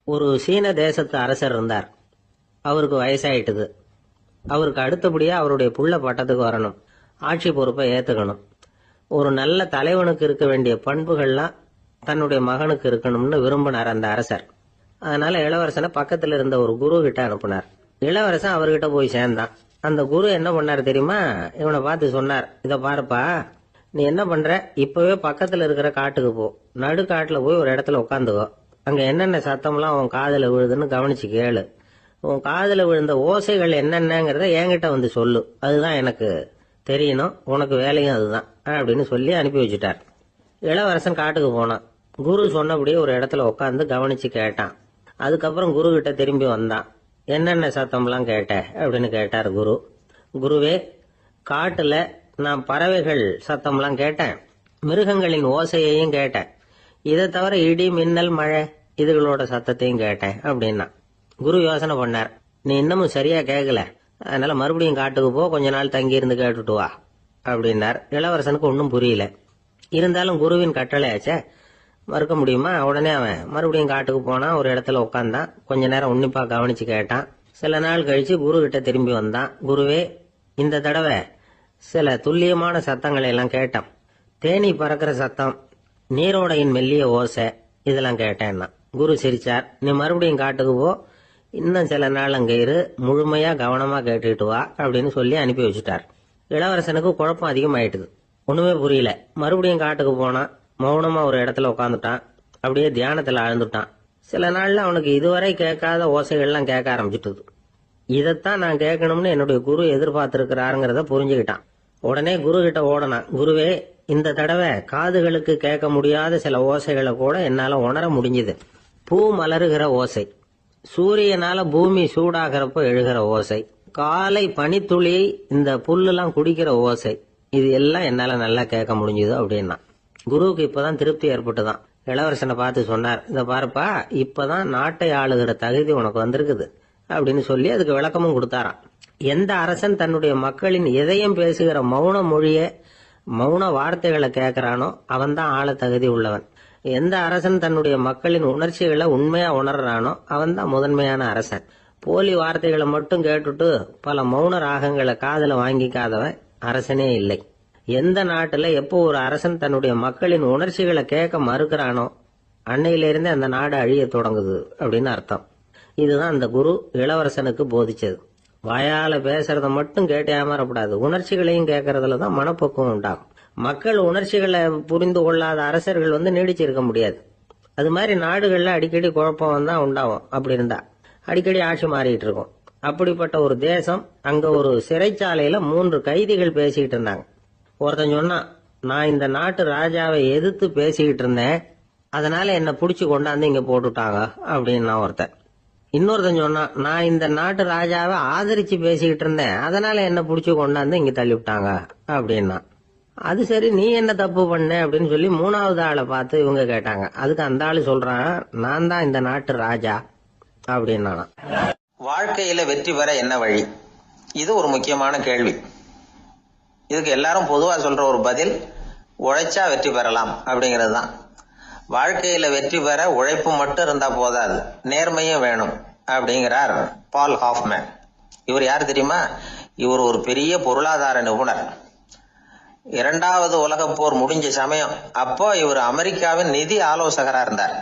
ஒரு சீன தேசத்து அரசர் இருந்தார். அவருக்கு வயசாயிட்டுது. அவருக்கு அடுத்தபடியா அவருடைய புள்ள பட்டத்துக்கு வரணும், ஆட்சி பொறுப்பை ஏத்துக்கணும். ஒரு நல்ல தலைவனுக்கு இருக்க வேண்டிய பண்புகள்லாம் தன்னுடைய மகனுக்கு இருக்கணும்னு விரும்பினார் அந்த அரசர். அதனால இளவரசனை பக்கத்துல இருந்த ஒரு குரு கிட்ட அனுப்புனார். இளவரசன் அவர்கிட்ட போய் சேர்ந்தான். அந்த குரு என்ன பண்ணார் தெரியுமா? இவனை பார்த்து சொன்னார், இத பாருப்பா, நீ என்ன பண்ற, இப்பவே பக்கத்துல இருக்கிற காட்டுக்கு போ, நடுக்காட்டுல போய் ஒரு இடத்துல உட்காந்துக்கோ. அங்க என்னென்ன சத்தம்லாம் உன் காதுல விழுதுன்னு கவனிச்சு கேளு. உன் காதுல விழுந்த ஓசைகள் என்னென்னங்கிறத என்கிட்ட வந்து சொல்லு, அதுதான் எனக்கு தெரியணும், உனக்கு வேலையும் அதுதான் அப்படின்னு சொல்லி அனுப்பி வச்சுட்டார். இளவரசன் காட்டுக்கு போனான். குரு சொன்னபடியே ஒரு இடத்துல உட்காந்து கவனிச்சு கேட்டான். அதுக்கப்புறம் குரு கிட்ட திரும்பி வந்தான். என்னென்ன சத்தம்லாம் கேட்ட அப்படின்னு கேட்டார் குரு. குருவே, காட்டுல நான் பறவைகள் சத்தம்லாம் கேட்டேன், மிருகங்களின் ஓசையையும் கேட்டேன், இதை தவிர இடி மின்னல் மழை இதுகளோட சத்தத்தையும் கேட்டேன் அப்படின்னா. குரு யோசனை பண்ணார், நீ இன்னமும் சரியா கேட்கல, அதனால மறுபடியும் காட்டுக்கு போ, கொஞ்ச நாள் தங்கி இருந்து கேட்டுட்டு வா அப்படின்னார். இளவரசனுக்கு ஒன்றும் புரியல. இருந்தாலும் குருவின் கட்டளையாச்சே, மறுக்க முடியுமா? உடனே அவன் மறுபடியும் காட்டுக்கு போனான். ஒரு இடத்துல உட்காந்தான். கொஞ்ச நேரம் உன்னிப்பா கவனிச்சு கேட்டான். சில நாள் கழிச்சு குரு கிட்ட திரும்பி வந்தான். குருவே, இந்த தடவை சில துல்லியமான சத்தங்களை எல்லாம் கேட்டான். தேனி பறக்கிற சத்தம், நீரோடையின் மெல்லிய ஓசை, இதெல்லாம் கேட்டேன்னா. குரு சிரிச்சார். நீ மறுபடியும் காட்டுக்கு போ, இன்னும் சில நாள் அங்க இரு, முழுமையா கவனமா கேட்டுட்டு வா அப்படின்னு சொல்லி அனுப்பி வச்சுட்டார். இளவரசனுக்கு குழப்பம் அதிகமாயிட்டுது. ஒண்ணுமே புரியல. மறுபடியும் காட்டுக்கு போனான். மௌனமா ஒரு இடத்துல உட்காந்துட்டான். அப்படியே தியானத்துல ஆழ்ந்துட்டான். சில நாள்ல அவனுக்கு இதுவரை கேட்காத ஓசைகள்லாம் கேட்க ஆரம்பிச்சுட்டுது. இதைத்தான் நான் கேட்கணும்னு என்னுடைய குரு எதிர்பார்த்திருக்கிறாருங்கிறத புரிஞ்சுக்கிட்டான். உடனே குரு கிட்ட ஓடனான். குருவே, இந்த தடவை காதுகளுக்கு கேட்க முடியாத சில ஓசைகளை கூட என்னால உணர முடிஞ்சுது. பூ மலருகிற ஓசை, சூரியனால பூமி சூடாகிறப்ப எழுகிற ஓசை, காலை பனித்துளி இந்த புல்லுலாம் குடிக்கிற ஓசை, இது எல்லாம் என்னால நல்லா கேட்க முடிஞ்சுது அப்படின்னா. குருவுக்கு இப்பதான் திருப்தி ஏற்பட்டுதான். இளவரசனை பார்த்து சொன்னார், இத பாருப்பா, இப்பதான் நாட்டை ஆளுகிற தகுதி உனக்கு வந்திருக்குது அப்படின்னு சொல்லி அதுக்கு விளக்கமும் கொடுத்தாராம். எந்த அரசன் தன்னுடைய மக்களின் எதையும் பேசுகிற மௌன மொழிய, மௌன வார்த்தைகளை கேட்கிறானோ அவன் தான் ஆள தகுதி உள்ளவன். எந்த அரசன் தன்னுடைய மக்களின் உணர்ச்சிகளை உண்மையா உணர்றானோ அவன் தான் முதன்மையான அரசன். போலி வார்த்தைகளை மட்டும் கேட்டுட்டு பல மௌன ராகங்களை காதுல வாங்கிக்காதவன் அரசனே இல்லை. எந்த நாட்டுல எப்போ ஒரு அரசன் தன்னுடைய மக்களின் உணர்ச்சிகளை கேட்க மறுக்கிறானோ அன்னையிலிருந்து அந்த நாடு அழிய தொடங்குது அப்படின்னு அர்த்தம். இதுதான் அந்த குரு இளவரசனுக்கு போதிச்சது. வாயால பேசுறத மட்டும் கேட்டு ஏமாறப்படாது, உணர்ச்சிகளையும் கேட்கறதுலதான் மனப்பக்குவம் உண்டாகும். மக்கள் உணர்ச்சிகளை புரிந்து கொள்ளாத அரசர்கள் நீடிச்சிருக்க முடியாது. அது மாதிரி நாடுகள்ல அடிக்கடி குழப்பம் தான் உண்டாகும். அப்படி இருந்தா அடிக்கடி ஆட்சி மாறிட்டு இருக்கும். அப்படிப்பட்ட ஒரு தேசம், அங்க ஒரு சிறைச்சாலையில 3 கைதிகள் பேசிக்கிட்டு இருந்தாங்க. ஒருத்தன் சொன்னான், நான் இந்த நாட்டு ராஜாவை எதிர்த்து பேசிக்கிட்டு இருந்தேன், அதனால என்ன புடிச்சு கொண்டாந்து இங்க போட்டுட்டாங்க அப்படின்னா ஒருத்தன். இன்னொருத்தன் சொன்னான், நான் இந்த நாட்டு ராஜாவை ஆதரிச்சு பேசிக்கிட்டு இருந்தேன், அதனால என்ன புடிச்சு கொண்டாந்து இங்க தள்ளி விட்டாங்க அப்படின்னா. அது சரி, நீ என்ன தப்பு பண்ண அப்படின்னு சொல்லி 3வது ஆளை பார்த்து இவங்க கேட்டாங்க. அதுக்கு அந்த ஆளு சொல்றான், நான் தான் இந்த நாட்டு ராஜா அப்படின்னா. வாழ்க்கையில வெற்றி பெற என்ன வழி? இது ஒரு முக்கியமான கேள்வி. இதுக்கு எல்லாரும் பொதுவா சொல்ற ஒரு பதில், உழைச்சா வெற்றி பெறலாம் அப்படிங்கிறது தான். வாழ்க்கையில வெற்றி பெற உழைப்பு மட்டும் இருந்தா போதாது, நேர்மையும் வேணும் அப்படிங்கிறார் பால் ஹாஃப்மேன். இவர் யார் தெரியுமா? இவர் ஒரு பெரிய பொருளாதார நிபுணர். 2வது உலகப் போர் முடிஞ்ச சமயம் அப்போ இவர் அமெரிக்காவின் நிதி ஆலோசகரா இருந்தார்.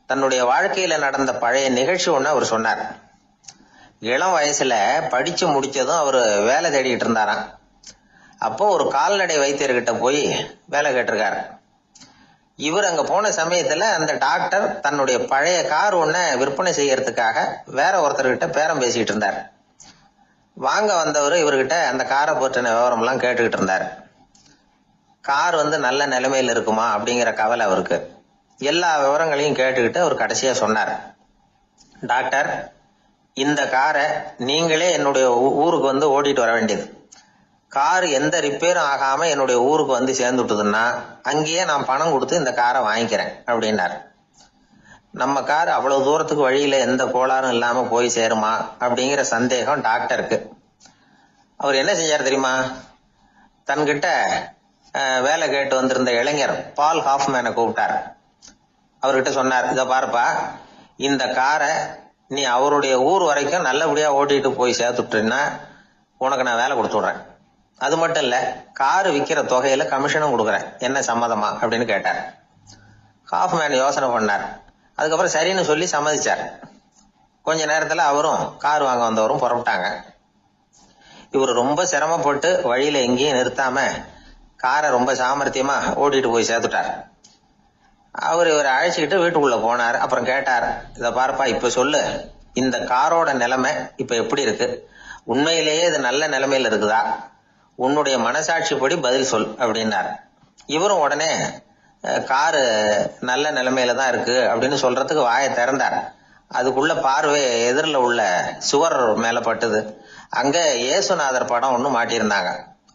தன்னுடைய வாழ்க்கையில நடந்த பழைய நிகழ்ச்சி ஒண்ணு அவர் சொன்னார். இளம் வயசுல படிச்சு முடிச்சதும் அவர் வேலை தேடிட்டு இருந்தாராம். அப்போ ஒரு கால்நடை வைத்தியர்கிட்ட போய் வேலை கேட்டிருக்காரு. இவர் அங்க போன சமயத்துல அந்த டாக்டர் தன்னுடைய பழைய கார் ஒன்ன விற்பனை செய்யறதுக்காக வேற ஒருத்தர்கிட்ட பேரம் பேசிட்டு இருந்தார். வாங்க வந்தவர் இவர்கிட்ட அந்த காரை பற்றின விவரம் எல்லாம் கேட்டுக்கிட்டு இருந்தார். கார் நல்ல நிலைமையில இருக்குமா அப்படிங்கிற கவலை அவருக்கு. எல்லா விவரங்களையும் கேட்டுக்கிட்டு அவர் கடைசியா சொன்னார், டாக்டர், இந்த காரை நீங்களே என்னுடைய ஊருக்கு ஓட்டிட்டு வர வேண்டியது. கார் எந்த ரிப்பேரும் ஆகாம என்னுடைய ஊருக்கு சேர்ந்துட்டுதுன்னா அங்கேயே நான் பணம் கொடுத்து இந்த காரை வாங்கிக்கிறேன் அப்படின்னார். நம்ம கார் அவ்வளவு தூரத்துக்கு வழியில எந்த கோளாறும் இல்லாம போய் சேருமா அப்படிங்கிற சந்தேகம் டாக்டருக்கு. அவர் என்ன செஞ்சார் தெரியுமா? தன்கிட்ட வேலை கேட்டு வந்திருந்த இளைஞர் பால் ஹாஃப்மேனை கூப்பிட்டார். அவர்கிட்ட சொன்னார், இத பாருப்பா, இந்த காரை நீ அவருடைய ஊர் வரைக்கும் நல்லபடியா ஓட்டிட்டு போய் சேர்த்துட்டீன்னா உனக்கு நான் வேலை கொடுத்துடுறேன். அது மட்டும் இல்ல, காரு விற்கிற தொகையில கமிஷனும் கொடுக்குறேன், என்ன சம்மதமா அப்படின்னு கேட்டார். ஹாஃப்மேன் யோசனை பண்ணார். அதுக்கப்புறம் சரின்னு சொல்லி சம்மதிச்சார். கொஞ்ச நேரத்துல அவரும் கார் வாங்க வந்தவரும் புறப்பட்டாங்க. இவர் ரொம்ப சிரமப்பட்டு வழியில எங்கேயும் நிறுத்தாம காரை ரொம்ப சாமர்த்தியமா ஓட்டிட்டு போய் சேர்த்துட்டார். அவர் இவரை அழைச்சிக்கிட்டு வீட்டுக்குள்ள போனார். அப்புறம் கேட்டார், இத பாருப்பா, இப்ப சொல்லு, இந்த காரோட நிலைமை இப்ப எப்படி இருக்கு? உண்மையிலேயே இது நல்ல நிலைமையில இருக்குதா? உன்னுடைய மனசாட்சிப்படி பதில் சொல் அப்படின்னார். இவரும் உடனே காரு நல்ல நிலைமையில தான் இருக்கு அப்படின்னு சொல்றதுக்கு வாயை திறந்தார். அதுக்குள்ள பார்வை எதிரில் உள்ள சுவர் மேல பட்டுது. அங்க இயேசுநாதர் படம் ஒண்ணு மாட்டியிருந்தாங்க.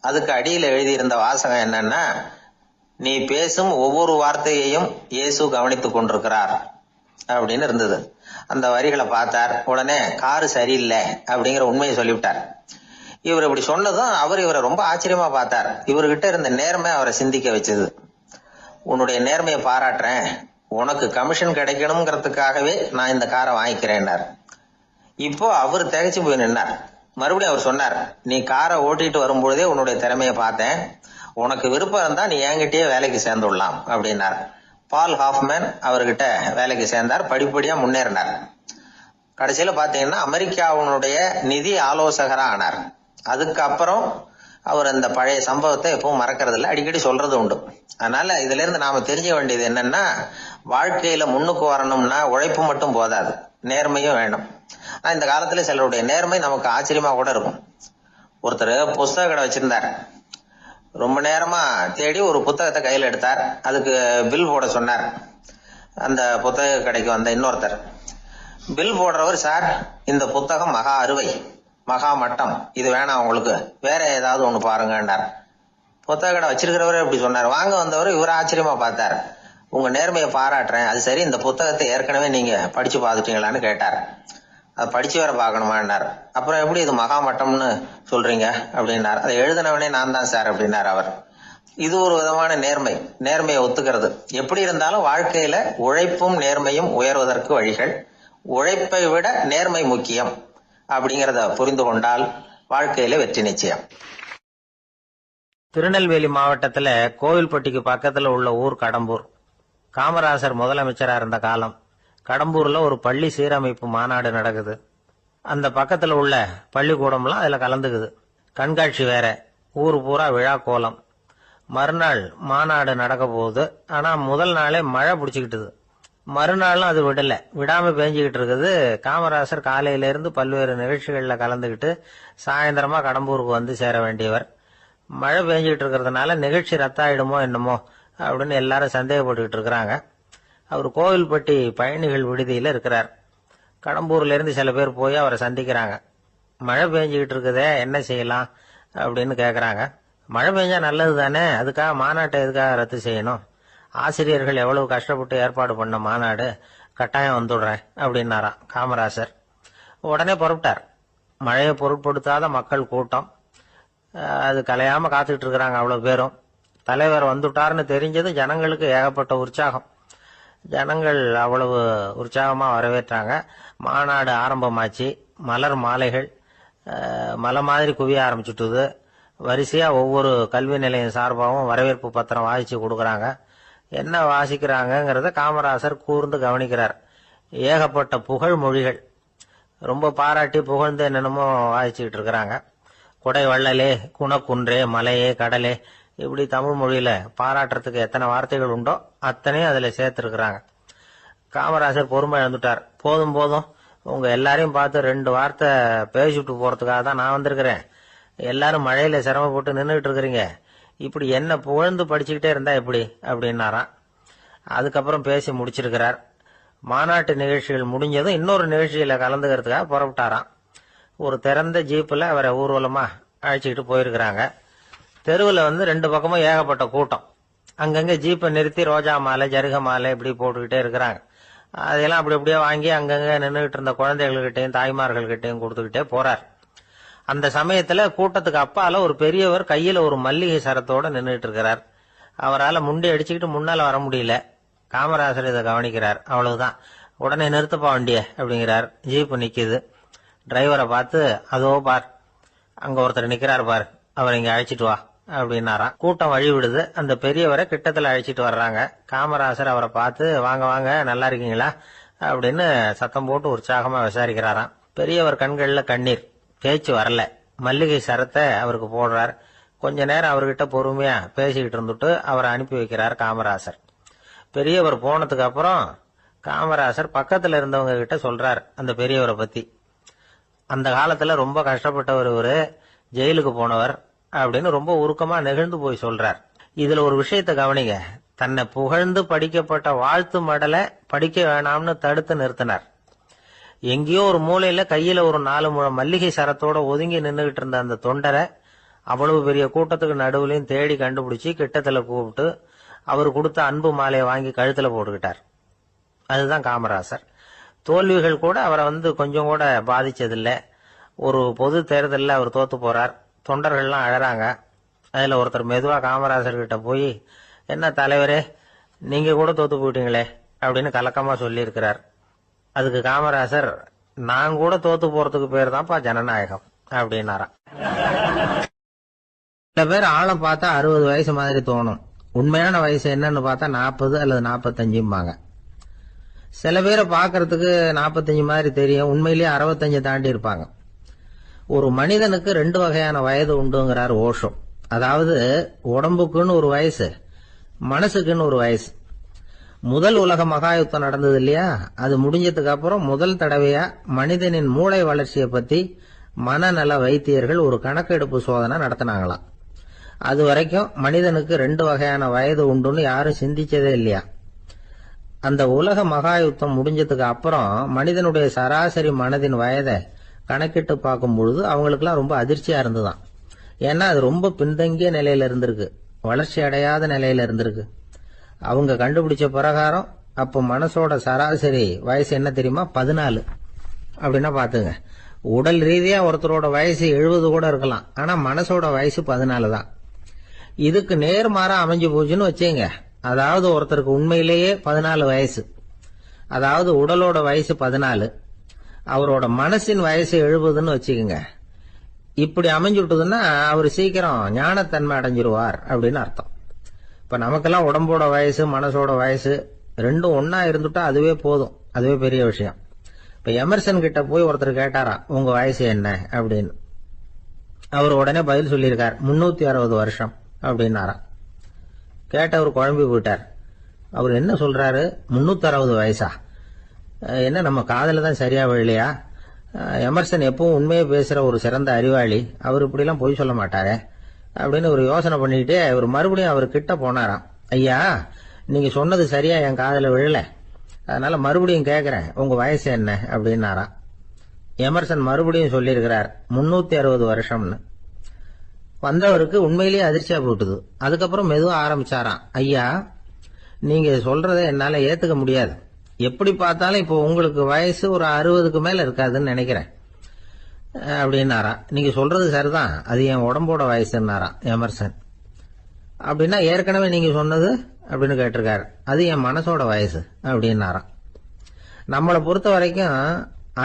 அதுக்கு அடியில எழுதியிருந்த வாசகம் என்னன்னா, நீ பேசும் ஒவ்வொரு வார்த்தையையும் இயேசு கவனித்துக் கொண்டிருக்கிறார் அப்படின்னு இருந்தது. அந்த வரிகளை பார்த்தார். உடனே காரு சரியில்லை அப்படிங்கிற உண்மையை சொல்லிவிட்டார். இவர் இப்படி சொன்னதும் அவர் இவரை ரொம்ப ஆச்சரியமா பார்த்தார். இவர்கிட்ட இருந்த நேர்மை அவரை சிந்திக்க வச்சது. உன்னுடைய நேர்மையை பாராட்டுறேன், உனக்கு கமிஷன் கிடைக்கணுங்கிறதுக்காகவே நான் இந்த காரை வாங்கிக்கிறேன்னார். இப்போ அவர் திகைச்சு போய் நின்னார். மறுபடியும் அவர் சொன்னார், நீ காரை ஓட்டிட்டு வரும்பொழுதே உன்னுடைய திறமையை பார்த்தேன், உனக்கு விருப்பம் இருந்தா நீ என்கிட்டயே வேலைக்கு சேர்ந்து விடலாம் அப்படின்னார். பால் ஹாஃப்மேன் அவர்கிட்ட வேலைக்கு சேர்ந்தார். படிப்படியா முன்னேறினார். கடைசியில பாத்தீங்கன்னா அமெரிக்காவுடைய நிதி ஆலோசகரா ஆனார். அதுக்கப்புறம் அவர் அந்த பழைய சம்பவத்தை எப்பவும் மறக்கிறது இல்லை, அடிக்கடி சொல்றது உண்டு. அதனால இதுல இருந்து நாம தெரிஞ்ச வேண்டியது என்னன்னா, வாழ்க்கையில முன்னுக்கு வரணும்னா உழைப்பு மட்டும் போதாது, நேர்மையும் வேணும். ஆனா இந்த காலத்துல சிலருடைய நேர்மை நமக்கு ஆச்சரியமா கூட இருக்கும். ஒருத்தர் புஸ்தக கடை வச்சிருந்தார். ரொம்ப நேரமா தேடி ஒரு புத்தகத்தை கையில் எடுத்தார். அதுக்கு பில் போட சொன்னார். அந்த புத்தக கடைக்கு வந்த இன்னொருத்தர் பில் போடுறவர், சார் இந்த புத்தகம் மகா அறுவை, மகா மட்டம், இது வேணாம், உங்களுக்கு வேற ஏதாவது ஒண்ணு பாருங்கன்னார். புத்தக கடை வச்சிருக்கிறவரே இப்படி சொன்னார். வாங்க வந்தவர் இவர் ஆச்சரியமா பார்த்தார். உங்க நேர்மையை பாராட்டுறேன், அது சரி, இந்த புத்தகத்தை ஏற்கனவே நீங்க படிச்சு பார்த்துட்டீங்களான்னு கேட்டார். அதை படிச்சு வேற பார்க்கணுமான்னார். அப்புறம் எப்படி இது மகா மட்டம்னு சொல்றீங்க அப்படின்னார். அதை எழுதினவனே நான் தான் சார் அப்படின்னார் அவர். இது ஒரு விதமான நேர்மை, நேர்மையை ஒத்துக்கிறது. எப்படி இருந்தாலும் வாழ்க்கையில உழைப்பும் நேர்மையும் உயர்வதற்கு வழிகள். உழைப்பை விட நேர்மை முக்கியம் அப்படிங்கறத புரிந்து கொண்டால் வாழ்க்கையில வெற்றி நிச்சயம். திருநெல்வேலி மாவட்டத்துல கோவில்பட்டிக்கு பக்கத்துல உள்ள ஊர் கடம்பூர். காமராசர் முதலமைச்சரா இருந்த காலம். கடம்பூர்ல ஒரு பள்ளி சீரமைப்பு மாநாடு நடக்குது. அந்த பக்கத்துல உள்ள பள்ளிக்கூடம்லாம் அதுல கலந்துக்குது. கண்காட்சி வேற, ஊர் பூரா விழா கோலம். மறுநாள் மாநாடு நடக்க போகுது. ஆனா முதல் நாளே மழை பிடிச்சுக்கிட்டுது. மறுநாளும் அது விடாம பேஞ்சுக்கிட்டு இருக்குது. காமராசர் காலையில இருந்து பல்வேறு நிகழ்ச்சிகள்ல கலந்துகிட்டு சாயந்தரமா கடம்பூருக்கு வந்து சேர வேண்டியவர். மழை பெஞ்சுக்கிட்டு இருக்கிறதுனால நிகழ்ச்சி ரத்தாயிடுமோ என்னமோ அப்படின்னு எல்லாரும் சந்தேகப்பட்டுக்கிட்டு இருக்கிறாங்க. அவர் கோவில்பட்டி பயணிகள் விடுதியில இருக்கிறார். கடம்பூர்ல இருந்து சில பேர் போய் அவரை சந்திக்கிறாங்க. மழை பெஞ்சுக்கிட்டு இருக்குதே, என்ன செய்யலாம் அப்படின்னு கேக்குறாங்க. மழை பெஞ்சா நல்லது தானே, அதுக்காக மாநாட்டை எதுக்காக ரத்து செய்யணும்? ஆசிரியர்கள் எவ்வளவு கஷ்டப்பட்டு ஏற்பாடு பண்ண மாநாடு, கட்டாயம் வந்துடுறேன் அப்படின்னாராம் காமராசர். உடனே புறப்பட்டார். மழையை பொருட்படுத்தாத மக்கள் கூட்டம். அது கலையாம காத்துக்கிட்டு இருக்கிறாங்க அவ்வளவு பேரும். தலைவர் வந்துட்டார்னு தெரிஞ்சது ஜனங்களுக்கு ஏகப்பட்ட உற்சாகம். ஜனங்கள் அவ்வளவு உற்சாகமா வரவேற்றாங்க. மாநாடு ஆரம்பமாச்சு. மலர் மாலைகள் மலை மாதிரி குவிய ஆரம்பிச்சுட்டுது. வரிசையா ஒவ்வொரு கல்வி நிலையம் சார்பாகவும் வரவேற்பு பத்திரம் வாசிச்சு கொடுக்கறாங்க. என்ன வாசிக்கிறாங்கிறத காமராசர் கூர்ந்து கவனிக்கிறார். ஏகப்பட்ட புகழ் மொழிகள், ரொம்ப பாராட்டி புகழ்ந்து என்னென்னமோ வாசிச்சுக்கிட்டு இருக்கிறாங்க. கொடை வள்ளலே, குணக்குன்றே, மலையே, கடலே, இப்படி தமிழ் மொழியில பாராட்டுறதுக்கு எத்தனை வார்த்தைகள் உண்டோ அத்தனையும் அதுல சேர்த்திருக்கிறாங்க. காமராசர் பொறுமை இழந்துட்டார். போதும் போதும், உங்க எல்லாரையும் பார்த்து 2 வார்த்தை பேசிட்டு போறதுக்காக தான் நான் வந்திருக்கிறேன். எல்லாரும் மழையில சிரமப்பட்டு நின்றுட்டு இருக்கிறீங்க, இப்படி என்ன புகழ்ந்து படிச்சுக்கிட்டே இருந்தா எப்படி அப்படின்னாராம். அதுக்கப்புறம் பேசி முடிச்சிருக்கிறார். மாநாட்டு நிகழ்ச்சிகள் முடிஞ்சதும் இன்னொரு நிகழ்ச்சியில கலந்துக்கிறதுக்காக புறப்பட்டாராம். ஒரு திறந்த ஜீப்ல அவரை ஊர்வலமா அழைச்சிக்கிட்டு போயிருக்கிறாங்க. தெருவில் 2 பக்கமும் ஏகப்பட்ட கூட்டம். அங்கங்க ஜீப்பை நிறுத்தி ரோஜா மாலை, ஜருக மாலை இப்படி போட்டுக்கிட்டே இருக்கிறாங்க. அதெல்லாம் அப்படி அப்படியே வாங்கி அங்கங்க நின்றுகிட்டு இருந்த குழந்தைகள்கிட்டையும் தாய்மார்கள்கிட்டையும் கொடுத்துக்கிட்டே போறார். அந்த சமயத்துல கூட்டத்துக்கு அப்பால ஒரு பெரியவர் கையில ஒரு மல்லிகை சரத்தோட நின்றுட்டு இருக்கிறார். அவரால் முண்டி அடிச்சுக்கிட்டு முன்னால வர முடியல. காமராசர் இதை கவனிக்கிறார். அவ்வளவுதான், உடனே நிறுத்தப்பா வண்டிய அப்படிங்கிறார். ஜீப்பு நிக்குது. டிரைவரை பார்த்து, அதோ பார், அங்க ஒருத்தர் நிக்கிறார் பார், அவரை இங்க அழைச்சிட்டு வா அப்படின்னாராம். கூட்டம் வழி விடுது. அந்த பெரியவரை கிட்டத்துல அழைச்சிட்டு வர்றாங்க. காமராசர் அவரை பார்த்து, வாங்க வாங்க, நல்லா இருக்கீங்களா அப்படின்னு சத்தம் போட்டு உற்சாகமா விசாரிக்கிறாராம். பெரியவர் கண்கள்ல கண்ணீர், பேச்சு வரல. மல்லிகை சரத்தை அவருக்கு போடுறார். கொஞ்ச நேரம் அவர்கிட்ட பொறுமையா பேசிக்கிட்டு இருந்துட்டு அவரை அனுப்பி வைக்கிறார் காமராசர். பெரியவர் போனதுக்கு அப்புறம் காமராசர் பக்கத்துல இருந்தவங்க கிட்ட சொல்றார் அந்த பெரியவரை பத்தி. அந்த காலத்துல ரொம்ப கஷ்டப்பட்டவர் இவரு, ஜெயிலுக்கு போனவர் அப்படின்னு ரொம்ப உருக்கமா நெகிழ்ந்து போய் சொல்றார். இதுல ஒரு விஷயத்த கவனிங்க. தன்னை புகழ்ந்து படிக்கப்பட்ட வாழ்த்து மடலை படிக்க வேணாம்னு தடுத்து நிறுத்தினார். எங்கேயோ ஒரு மூலையில கையில ஒரு 4 முழம் மல்லிகை சரத்தோட ஒதுங்கி நின்றுகிட்டு இருந்த அந்த தொண்டரை அவ்வளவு பெரிய கூட்டத்துக்கு நடுவுலையும் தேடி கண்டுபிடிச்சு கிட்டத்துல கூப்பிட்டு அவர் கொடுத்த அன்பு மாலையை வாங்கி கழுத்துல போட்டுக்கிட்டார். அதுதான் காமராசர். தோல்விகள் கூட அவரை கொஞ்சம் கூட பாதிச்சதில்லை. ஒரு பொது தேர்தலில் அவர் தோத்து போறார். தொண்டர்கள்லாம் அழறாங்க. அதுல ஒருத்தர் மெதுவா காமராசர் கிட்ட போய், என்ன தலைவரே, நீங்க கூட தோத்து போயிட்டீங்களே அப்படின்னு கலக்கமா சொல்லி இருக்கிறார். அதுக்கு காமராசர், நான் கூட தோத்து போறதுக்கு பேர் தான்ப்பா ஜனநாயகம் அப்படின்னாராம். சில பேர் ஆளை பார்த்தா 60 வயசு மாதிரி தோணும். உண்மையான வயசு என்னன்னு பார்த்தா 40 அல்லது 45 சில பேரை பாக்கிறதுக்கு 45 மாதிரி தெரியும், உண்மையிலேயே 65 தாண்டி இருப்பாங்க. ஒரு மனிதனுக்கு 2 வகையான வயது உண்டுங்கிறார் ஓஷோ. அதாவது உடம்புக்குன்னு ஒரு வயசு, மனசுக்குன்னு ஒரு வயசு. முதல் உலக மகாயுத்தம் நடந்தது இல்லையா, அது முடிஞ்சதுக்கு அப்புறம் முதல் தடவையா மனிதனின் மூளை வளர்ச்சியை பத்தி மனநல வைத்தியர்கள் ஒரு கணக்கெடுப்பு சோதனை நடத்தினாங்களாம். அது வரைக்கும் மனிதனுக்கு 2 வகையான வயது உண்டுன்னு யாரும் சிந்திச்சதே இல்லையா. அந்த உலக மகாயுத்தம் முடிஞ்சதுக்கு அப்புறம் மனிதனுடைய சராசரி மனதின் வயதை கணக்கிட்டு பார்க்கும் பொழுது அவங்களுக்குலாம் ரொம்ப அதிர்ச்சியா இருந்துதான். ஏன்னா அது ரொம்ப பின்தங்கிய நிலையில இருந்திருக்கு, வளர்ச்சி அடையாத நிலையில இருந்திருக்கு. அவங்க கண்டுபிடிச்ச பிரகாரம் அப்ப மனசோட சராசரி வயசு என்ன தெரியுமா, 14. அப்படின்னா பாத்துங்க, உடல் ரீதியா ஒருத்தரோட வயசு 70 கூட இருக்கலாம், ஆனா மனசோட வயசு 14 தான். இதுக்கு நேர்மாறா அமைஞ்சு போச்சுன்னு வச்சுங்க. அதாவது ஒருத்தருக்கு உண்மையிலேயே 14 வயசு, அதாவது உடலோட வயசு 14, அவரோட மனசின் வயசு 70ன்னு வச்சுக்கோங்க. இப்படி அமைஞ்சுட்டுதுன்னா அவர் சீக்கிரம் ஞானத்தன்மை அடைஞ்சிருவார் அப்படின்னு அர்த்தம். இப்ப நமக்கெல்லாம் உடம்போட வயசு மனசோட வயசு ரெண்டும் ஒன்னா இருந்துட்டா அதுவே போதும், அதுவே பெரிய விஷயம். இப்ப எமர்சன் கிட்ட போய் ஒருத்தர் கேட்டாராம், உங்க வயசு என்ன அப்படின்னு. அவர் உடனே பதில் சொல்லியிருக்கார், 360 வருஷம் அப்படின்னாராம். கேட்டவர் குழம்பி போயிட்டார். அவர் என்ன சொல்றாரு, 360 வயசா, என்ன நம்ம காதல தான் சரியா விழலையா? எமர்சன் எப்பவும் உண்மையை பேசுற ஒரு சிறந்த அறிவாளி, அவர் இப்படி எல்லாம் பொய் சொல்ல மாட்டாரே அப்படின்னு ஒரு யோசனை பண்ணிக்கிட்டே அவர் மறுபடியும் அவர் கிட்ட போனாராம். ஐயா, நீங்க சொன்னது சரியா என் காதல விழல, அதனால மறுபடியும் கேக்குறேன், உங்க வயசு என்ன அப்படின்னாராம். எமர்சன் மறுபடியும் சொல்லியிருக்கிறார், 360 வருஷம்னு. வந்தவருக்கு உண்மையிலேயே அதிர்ச்சியா போட்டுது. அதுக்கப்புறம் மெதுவா ஆரம்பிச்சாராம், ஐயா நீங்க சொல்றதை என்னால ஏத்துக்க முடியாது. எப்படி பார்த்தாலும் இப்போ உங்களுக்கு வயசு ஒரு 60க்கு மேல இருக்காதுன்னு நினைக்கிறேன் அப்படின்னாராம். நீங்க சொல்றது சரிதான், அது என் உடம்போட வயசுன்னாராம் எமர்சன். அப்படின்னா ஏற்கனவே நீங்க சொன்னது அப்படின்னு கேட்டிருக்காரு, அது என் மனசோட வயசு அப்படின்னாராம். நம்மளை பொறுத்த வரைக்கும்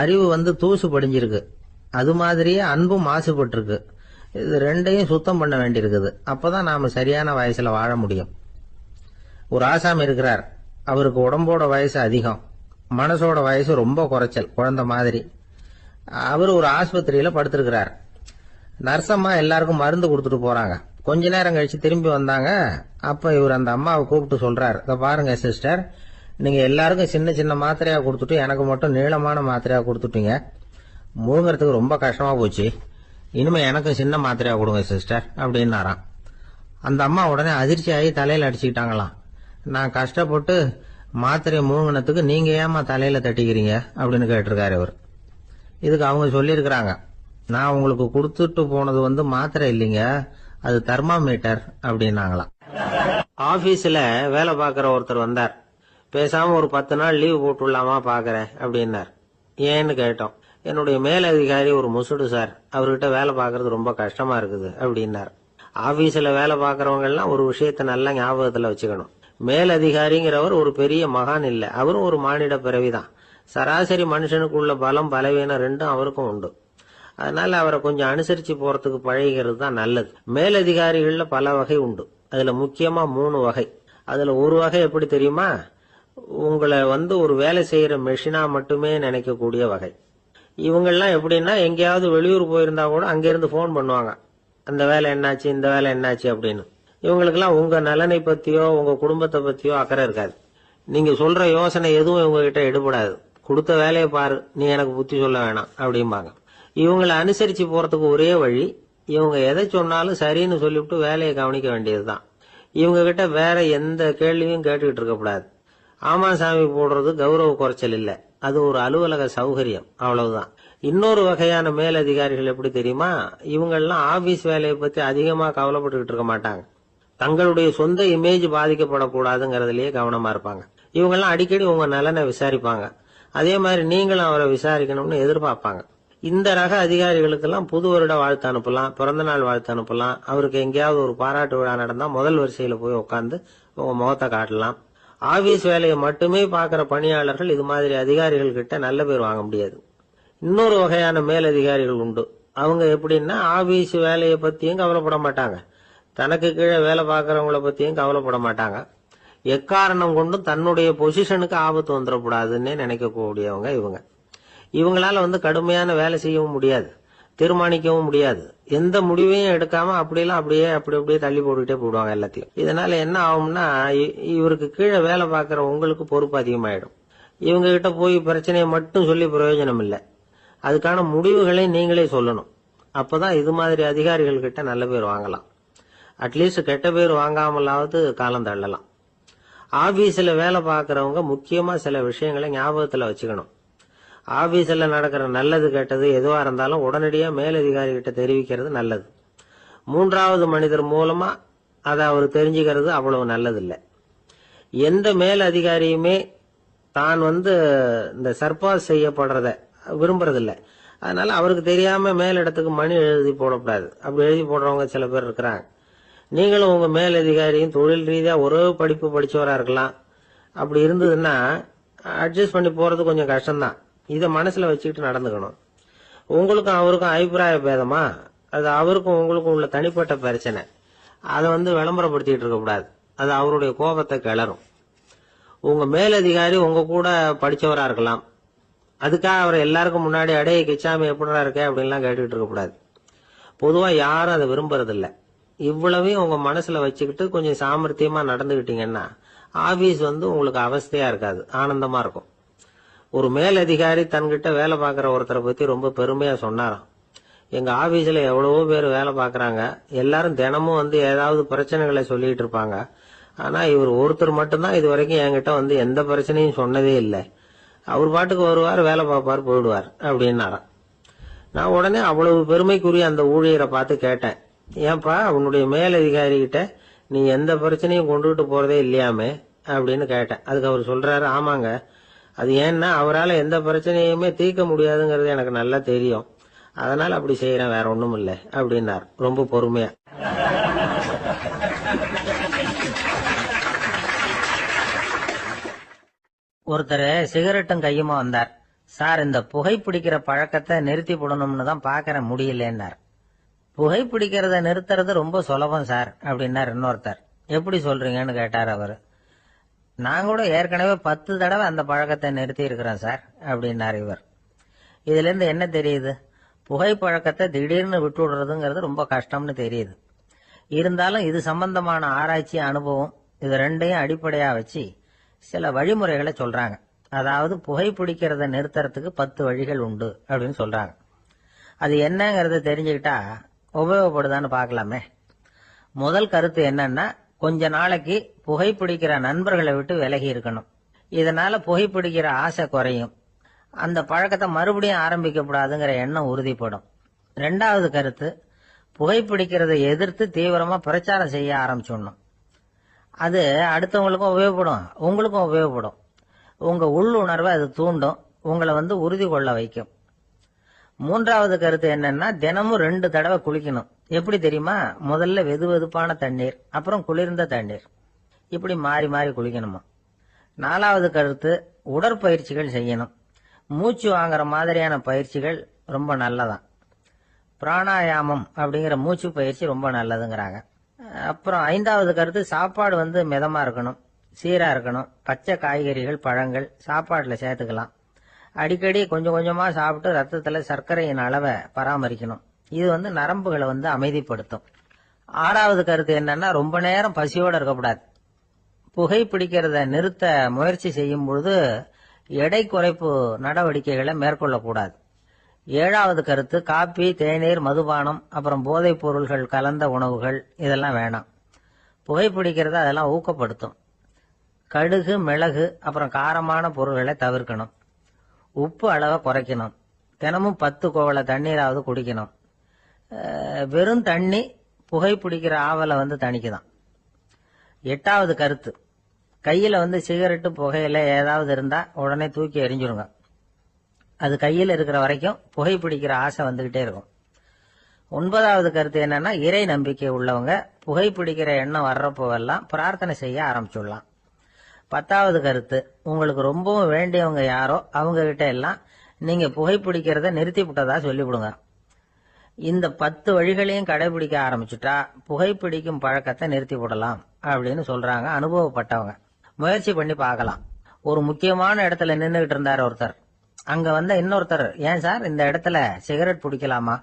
அறிவு தூசு படிஞ்சிருக்கு, அது மாதிரியே அன்பும் மாசுபட்டிருக்கு. இது ரெண்டையும் சுத்தம் பண்ண வேண்டியிருக்குது. அப்பதான் நாம சரியான வயசுல வாழ முடியும். ஒரு ஆசாமி இருக்கிறார், அவருக்கு உடம்போட வயசு அதிகம், மனசோட வயசு ரொம்ப குறைச்சல், குழந்தை மாதிரி. அவர் ஒரு ஆஸ்பத்திரியில படுத்திருக்கிறார். நர்சம்மா எல்லாருக்கும் மருந்து கொடுத்துட்டு போறாங்க. கொஞ்ச நேரம் கழிச்சு திரும்பி வந்தாங்க. அப்ப இவர் அந்த அம்மாவை கூப்பிட்டு சொல்றார், இத பாருங்க சிஸ்டர், நீங்க எல்லாருக்கும் சின்ன சின்ன மாத்திரையா கொடுத்துட்டு எனக்கு மட்டும் நீளமான மாத்திரையா கொடுத்துட்டீங்க, முழுங்கறதுக்கு ரொம்ப கஷ்டமா போச்சு, இனிமே எனக்கும் சின்ன மாத்திரையா கொடுங்க சிஸ்டர் அப்படின்னாராம். அந்த அம்மா உடனே அதிர்ச்சி ஆகி தலையில அடிச்சுக்கிட்டாங்களாம். நான் கஷ்டப்பட்டு மாத்திரையை முழுங்கினத்துக்கு நீங்க ஏமா தலையில தட்டிக்கிறீங்க அப்படின்னு கேட்டிருக்காரு இவர். இதுக்கு அவங்க சொல்லியிருக்கிறாங்க, நான் உங்களுக்கு கொடுத்துட்டு போனது மாத்திரை இல்லைங்க, அது தெர்மாமீட்டர் அப்படின்னாங்களாம். ஆபீஸ்ல வேலை பார்க்கிற ஒருத்தர் வந்தார். பேசாம ஒரு 10 நாள் லீவ் போட்டுடலாமா பாக்குறேன் அப்படின்னார். ஏன்னு கேட்டோம். என்னுடைய மேலதிகாரி ஒரு முசுடு சார், அவர்கிட்ட வேலை பார்க்கறது ரொம்ப கஷ்டமா இருக்குது அப்படின்னார். ஆபீஸ்ல வேலை பார்க்கறவங்க எல்லாம் ஒரு விஷயத்த நல்லா ஞாபகத்துல வச்சுக்கணும். மேலதிகாரிங்கிறவர் ஒரு பெரிய மகான் இல்ல, அவரும் ஒரு மானிட பிறவிதான். சராசரி மனுஷனுக்கு உள்ள பலம் பலவீனம் ரெண்டும் அவருக்கும் உண்டு. அதனால அவரை கொஞ்சம் அனுசரிச்சு போறதுக்கு பழகிறது தான் நல்லது. மேலதிகாரிகள்ல பல வகை உண்டு. அதுல முக்கியமா 3 வகை. அதுல ஒரு வகை எப்படி தெரியுமா? உங்களை ஒரு வேலை செய்யற மெஷினா மட்டுமே நினைக்கக்கூடிய வகை. இவங்கெல்லாம் எப்படின்னா, எங்கேயாவது வெளியூர் போயிருந்தா கூட அங்கிருந்து போன் பண்ணுவாங்க, அந்த வேலை என்னாச்சு, இந்த வேலை என்னாச்சு அப்படின்னு. இவங்களுக்கெல்லாம் உங்க நலனை பத்தியோ உங்க குடும்பத்தை பத்தியோ அக்கறை இருக்காது. நீங்க சொல்ற யோசனை எதுவும் இவங்க கிட்ட எடுபடாது. கொடுத்த வேலையை பாரு, நீ எனக்கு புத்தி சொல்ல வேணாம் அப்படிம்பாங்க. இவங்களை அனுசரிச்சு போறதுக்கு ஒரே வழி, இவங்க எதை சொன்னாலும் சரின்னு சொல்லிவிட்டு வேலையை கவனிக்க வேண்டியதுதான். இவங்க கிட்ட வேற எந்த கேள்வியும் கேட்டுக்கிட்டு இருக்கக்கூடாது. ஆமா சாமி போடுறது கௌரவ குறைச்சல் இல்ல, அது ஒரு அலுவலக சௌகரியம், அவ்வளவுதான். இன்னொரு வகையான மேலதிகாரிகள் எப்படி தெரியுமா? இவங்கெல்லாம் ஆபீஸ் வேலையை பத்தி அதிகமா கவலைப்பட்டுக்கிட்டு இருக்க மாட்டாங்க. தங்களுடைய சொந்த இமேஜ் பாதிக்கப்படக்கூடாதுங்கிறதுலயே கவனமா இருப்பாங்க. இவங்கெல்லாம் அடிக்கடி உங்க நலனை விசாரிப்பாங்க. அதே மாதிரி நீங்களும் அவரை விசாரிக்கணும்னு எதிர்பார்ப்பாங்க. இந்த ரக அதிகாரிகளுக்கெல்லாம் புது வருட வாழ்த்து அனுப்பலாம், பிறந்த நாள் வாழ்த்து அனுப்பலாம். அவருக்கு எங்கேயாவது ஒரு பாராட்டு விழா நடந்தா முதல் வரிசையில போய் உட்காந்து உங்க முகத்தை காட்டலாம். ஆபீஸ் வேலையை மட்டுமே பாக்குற பணியாளர்கள் இது மாதிரி அதிகாரிகள் கிட்ட நல்ல பேர் வாங்க முடியாது. இன்னொரு வகையான மேலதிகாரிகள் உண்டு. அவங்க எப்படின்னா, ஆபீஸ் வேலையை பத்தியும் கவலைப்பட மாட்டாங்க, தனக்கு கீழே வேலை பார்க்கறவங்கள பத்தியும் கவலைப்பட மாட்டாங்க. எக்காரணம் கொண்டும் தன்னுடைய பொசிஷனுக்கு ஆபத்து வந்துடக்கூடாதுன்னு நினைக்கக்கூடியவங்க இவங்க. இவங்களால கடுமையான வேலை செய்யவும் முடியாது, தீர்மானிக்கவும் முடியாது. எந்த முடிவையும் எடுக்காம அப்படியே தள்ளி போட்டுக்கிட்டே போடுவாங்க எல்லாத்தையும். இதனால என்ன ஆகும்னா, இவருக்கு கீழே வேலை பார்க்கிற உங்களுக்கு பொறுப்பு அதிகமாயிடும். இவங்க கிட்ட போய் பிரச்சனையை மட்டும் சொல்லி பிரயோஜனம் இல்லை, அதுக்கான முடிவுகளை நீங்களே சொல்லணும். அப்பதான் இது மாதிரி அதிகாரிகள் கிட்ட நல்ல பேர் வாங்கலாம். அட்லீஸ்ட் கெட்ட பேர் வாங்காமலாவது காலம் தள்ளலாம். ஆபீஸ்ல வேலை பார்க்கறவங்க முக்கியமா சில விஷயங்களை ஞாபகத்துல வச்சுக்கணும். ஆபீஸ்ல நடக்கிற நல்லது கெட்டது எதுவா இருந்தாலும் உடனடியா மேலதிகாரி கிட்ட தெரிவிக்கிறது நல்லது. 3வது மனிதர் மூலமா அதை அவர் தெரிஞ்சுக்கிறது அவ்வளவு நல்லது இல்லை. எந்த மேல் அதிகாரியுமே தான் இந்த சர்பாஸ் செய்யப்படுறத விரும்புறதில்லை. அதனால அவருக்கு தெரியாம மேலிடத்துக்கு மணி எழுதி போடக்கூடாது. அப்படி எழுதி போடுறவங்க சில பேர் இருக்கிறாங்க. நீங்களும் உங்க மேலதிகாரியும் தொழில் ரீதியா ஒரே படிப்பு படிச்சவரா இருக்கலாம். அப்படி இருந்ததுன்னா அட்ஜஸ்ட் பண்ணி போறது கொஞ்சம் கஷ்டம்தான். இதை மனசுல வச்சுக்கிட்டு நடந்துக்கணும். உங்களுக்கும் அவருக்கும் அபிப்பிராய பேதமா, அது அவருக்கும் உங்களுக்கும் உள்ள தனிப்பட்ட பிரச்சனை, அதை விளம்பரப்படுத்திட்டு இருக்க கூடாது. அது அவருடைய கோபத்தை கிளறும். உங்க மேலதிகாரி உங்க கூட படிச்சவரா இருக்கலாம், அதுக்காக அவரை எல்லாருக்கும் முன்னாடி அடைய கிச்சாமி எப்படிடா இருக்க அப்படின்லாம் கேட்டுக்கிட்டு இருக்க கூடாது. பொதுவா யாரும் அதை விரும்புறதில்ல. இவ்வளவையும் உங்க மனசுல வச்சுக்கிட்டு கொஞ்சம் சாமர்த்தியமா நடந்துகிட்டீங்கன்னா ஆபீஸ் உங்களுக்கு அவஸ்தையா இருக்காது, ஆனந்தமா இருக்கும். ஒரு மேலதிகாரி தன்கிட்ட வேலை பார்க்கிற ஒருத்தரை பத்தி ரொம்ப பெருமையா சொன்னாராம். எங்க ஆபீஸ்ல எவ்வளவோ பேர் வேலை பார்க்கறாங்க, எல்லாரும் தினமும் ஏதாவது பிரச்சனைகளை சொல்லிட்டு இருப்பாங்க. ஆனா இவர் ஒருத்தர் மட்டும்தான் இது வரைக்கும் என்கிட்ட எந்த பிரச்சனையும் சொன்னதே இல்லை. அவர் பாட்டுக்கு வருவார், வேலை பார்ப்பார், போயிடுவார் அப்படின்னாராம். நான் உடனே அவ்வளவு பெருமைக்குரிய அந்த ஊழியரை பார்த்து கேட்டேன், ஏன்பா உன்னுடைய மேலதிகாரி கிட்ட நீ எந்த பிரச்சனையும் கொண்டுகிட்டு போறதே இல்லையாமே அப்படின்னு கேட்டேன். அதுக்கு அவர் சொல்றாரு, ஆமாங்க, அது ஏன்னா அவரால் எந்த பிரச்சனையுமே தீர்க்க முடியாதுங்கிறது எனக்கு நல்லா தெரியும், அதனால அப்படி செய்யறேன், வேற ஒண்ணும் இல்லை அப்படின்னார் ரொம்ப பொறுமையா. ஒருத்தர் சிகரெட்டும் கையுமா வந்தார். சார், இந்த புகைப்பிடிக்கிற பழக்கத்தை நிறுத்தி போடணும்னு தான் பாக்குற முடியலன்னார். புகைப்பிடிக்கிறத நிறுத்துறது ரொம்ப சுலபம் சார் அப்படின்னார் இன்னொருத்தர். எப்படி சொல்றீங்கன்னு கேட்டார் அவரு. நான் கூட ஏற்கனவே 10 தடவை அந்த பழக்கத்தை நிறுத்தி இருக்கிறேன் சார் அப்படின்னார் இவர். இதுல இருந்து என்ன தெரியுது? புகைப்பழக்கத்தை திடீர்னு விட்டு விடுறதுங்கிறது ரொம்ப கஷ்டம்னு தெரியுது. இருந்தாலும் இது சம்பந்தமான ஆராய்ச்சி, அனுபவம், இது ரெண்டையும் அடிப்படையா வச்சு சில வழிமுறைகளை சொல்றாங்க. அதாவது புகைப்பிடிக்கிறத நிறுத்துறதுக்கு 10 வழிகள் உண்டு அப்படின்னு சொல்றாங்க. அது என்னங்கறத தெரிஞ்சுக்கிட்டா உபயோகப்படுதான்னு பார்க்கலாமே. முதல் கருத்து என்னன்னா, கொஞ்ச நாளைக்கு புகைப்பிடிக்கிற நண்பர்களை விட்டு விலகி இருக்கணும். இதனால புகைப்பிடிக்கிற ஆசை குறையும், அந்த பழக்கத்தை மறுபடியும் ஆரம்பிக்கப்படாதுங்கிற எண்ணம் உறுதிப்படும். 2வது கருத்து, புகைப்பிடிக்கிறதை எதிர்த்து தீவிரமா பிரச்சாரம் செய்ய ஆரம்பிச்சிடணும். அது அடுத்தவங்களுக்கும் உபயோகப்படும், உங்களுக்கும் உபயோகப்படும். உங்க உள்ளுணர்வை அது தூண்டும், உங்களை உறுதி கொள்ள வைக்கும். 3வது கருத்து என்னன்னா, தினமும் 2 தடவை குளிக்கணும். எப்படி தெரியுமா? முதல்ல வெதுவெதுப்பான தண்ணீர், அப்புறம் குளிர்ந்த தண்ணீர், இப்படி மாறி மாறி குளிக்கணுமா. 4வது கருத்து, உடற்பயிற்சிகள் செய்யணும். மூச்சு வாங்குற மாதிரியான பயிற்சிகள் ரொம்ப நல்லதான். பிராணாயாமம் அப்படிங்கிற மூச்சு பயிற்சி ரொம்ப நல்லதுங்கிறாங்க. அப்புறம் 5வது கருத்து, சாப்பாடு மிதமா இருக்கணும், சீரா இருக்கணும். பச்சை காய்கறிகள், பழங்கள் சாப்பாட்டுல சேர்த்துக்கலாம். அடிக்கடி கொஞ்சம் கொஞ்சமா சாப்பிட்டு ரத்தத்துல சர்க்கரையின் அளவை பராமரிக்கணும். இது நரம்புகளை அமைதிப்படுத்தும். 6வது கருத்து என்னன்னா, ரொம்ப நேரம் பசியோட இருக்கக்கூடாது. புகைப்பிடிக்கிறத நிறுத்த முயற்சி செய்யும் பொழுது எடை குறைப்பு நடவடிக்கைகளை மேற்கொள்ளக்கூடாது. 7வது கருத்து, காப்பி, தேநீர், மதுபானம், அப்புறம் போதைப் பொருள்கள் கலந்த உணவுகள் இதெல்லாம் வேணாம். புகைப்பிடிக்கிறத அதெல்லாம் ஊக்கப்படுத்தும். கடுகு, மிளகு, அப்புறம் காரமான பொருள்களை தவிர்க்கணும். உப்பு அளவை குறைக்கணும். தினமும் 10 குவளை தண்ணீராவது குடிக்கணும். வெறும் தண்ணி புகைப்பிடிக்கிற ஆவலை தணிக்குதான். 8வது கருத்து, கையில சிகரெட்டு, புகையில ஏதாவது இருந்தா உடனே தூக்கி எறிஞ்சிருங்க. அது கையில் இருக்கிற வரைக்கும் புகைப்பிடிக்கிற ஆசை வந்துகிட்டே இருக்கும். 9வது கருத்து என்னன்னா, இறை நம்பிக்கை உள்ளவங்க புகைப்பிடிக்கிற எண்ணம் வர்றப்போவெல்லாம் பிரார்த்தனை செய்ய ஆரம்பிச்சுடலாம். 10வது கருத்து, உங்களுக்கு ரொம்பவும் வேண்டியவங்க யாரோ அவங்க கிட்ட எல்லாம் நீங்க புகைப்பிடிக்கிறத நிறுத்தி விட்டதா சொல்லிவிடுங்க. இந்த 10 வழிகளையும் கடைபிடிக்க ஆரம்பிச்சுட்டா புகைப்பிடிக்கும் பழக்கத்தை நிறுத்தி விடலாம் அப்படின்னு சொல்றாங்க அனுபவப்பட்டவங்க. முயற்சி பண்ணி பார்க்கலாம். ஒரு முக்கியமான இடத்துல நின்றுகிட்டு இருந்தார் ஒருத்தர். அங்க இன்னொருத்தர், ஏன் சார் இந்த இடத்துல சிகரெட் பிடிக்கலாமா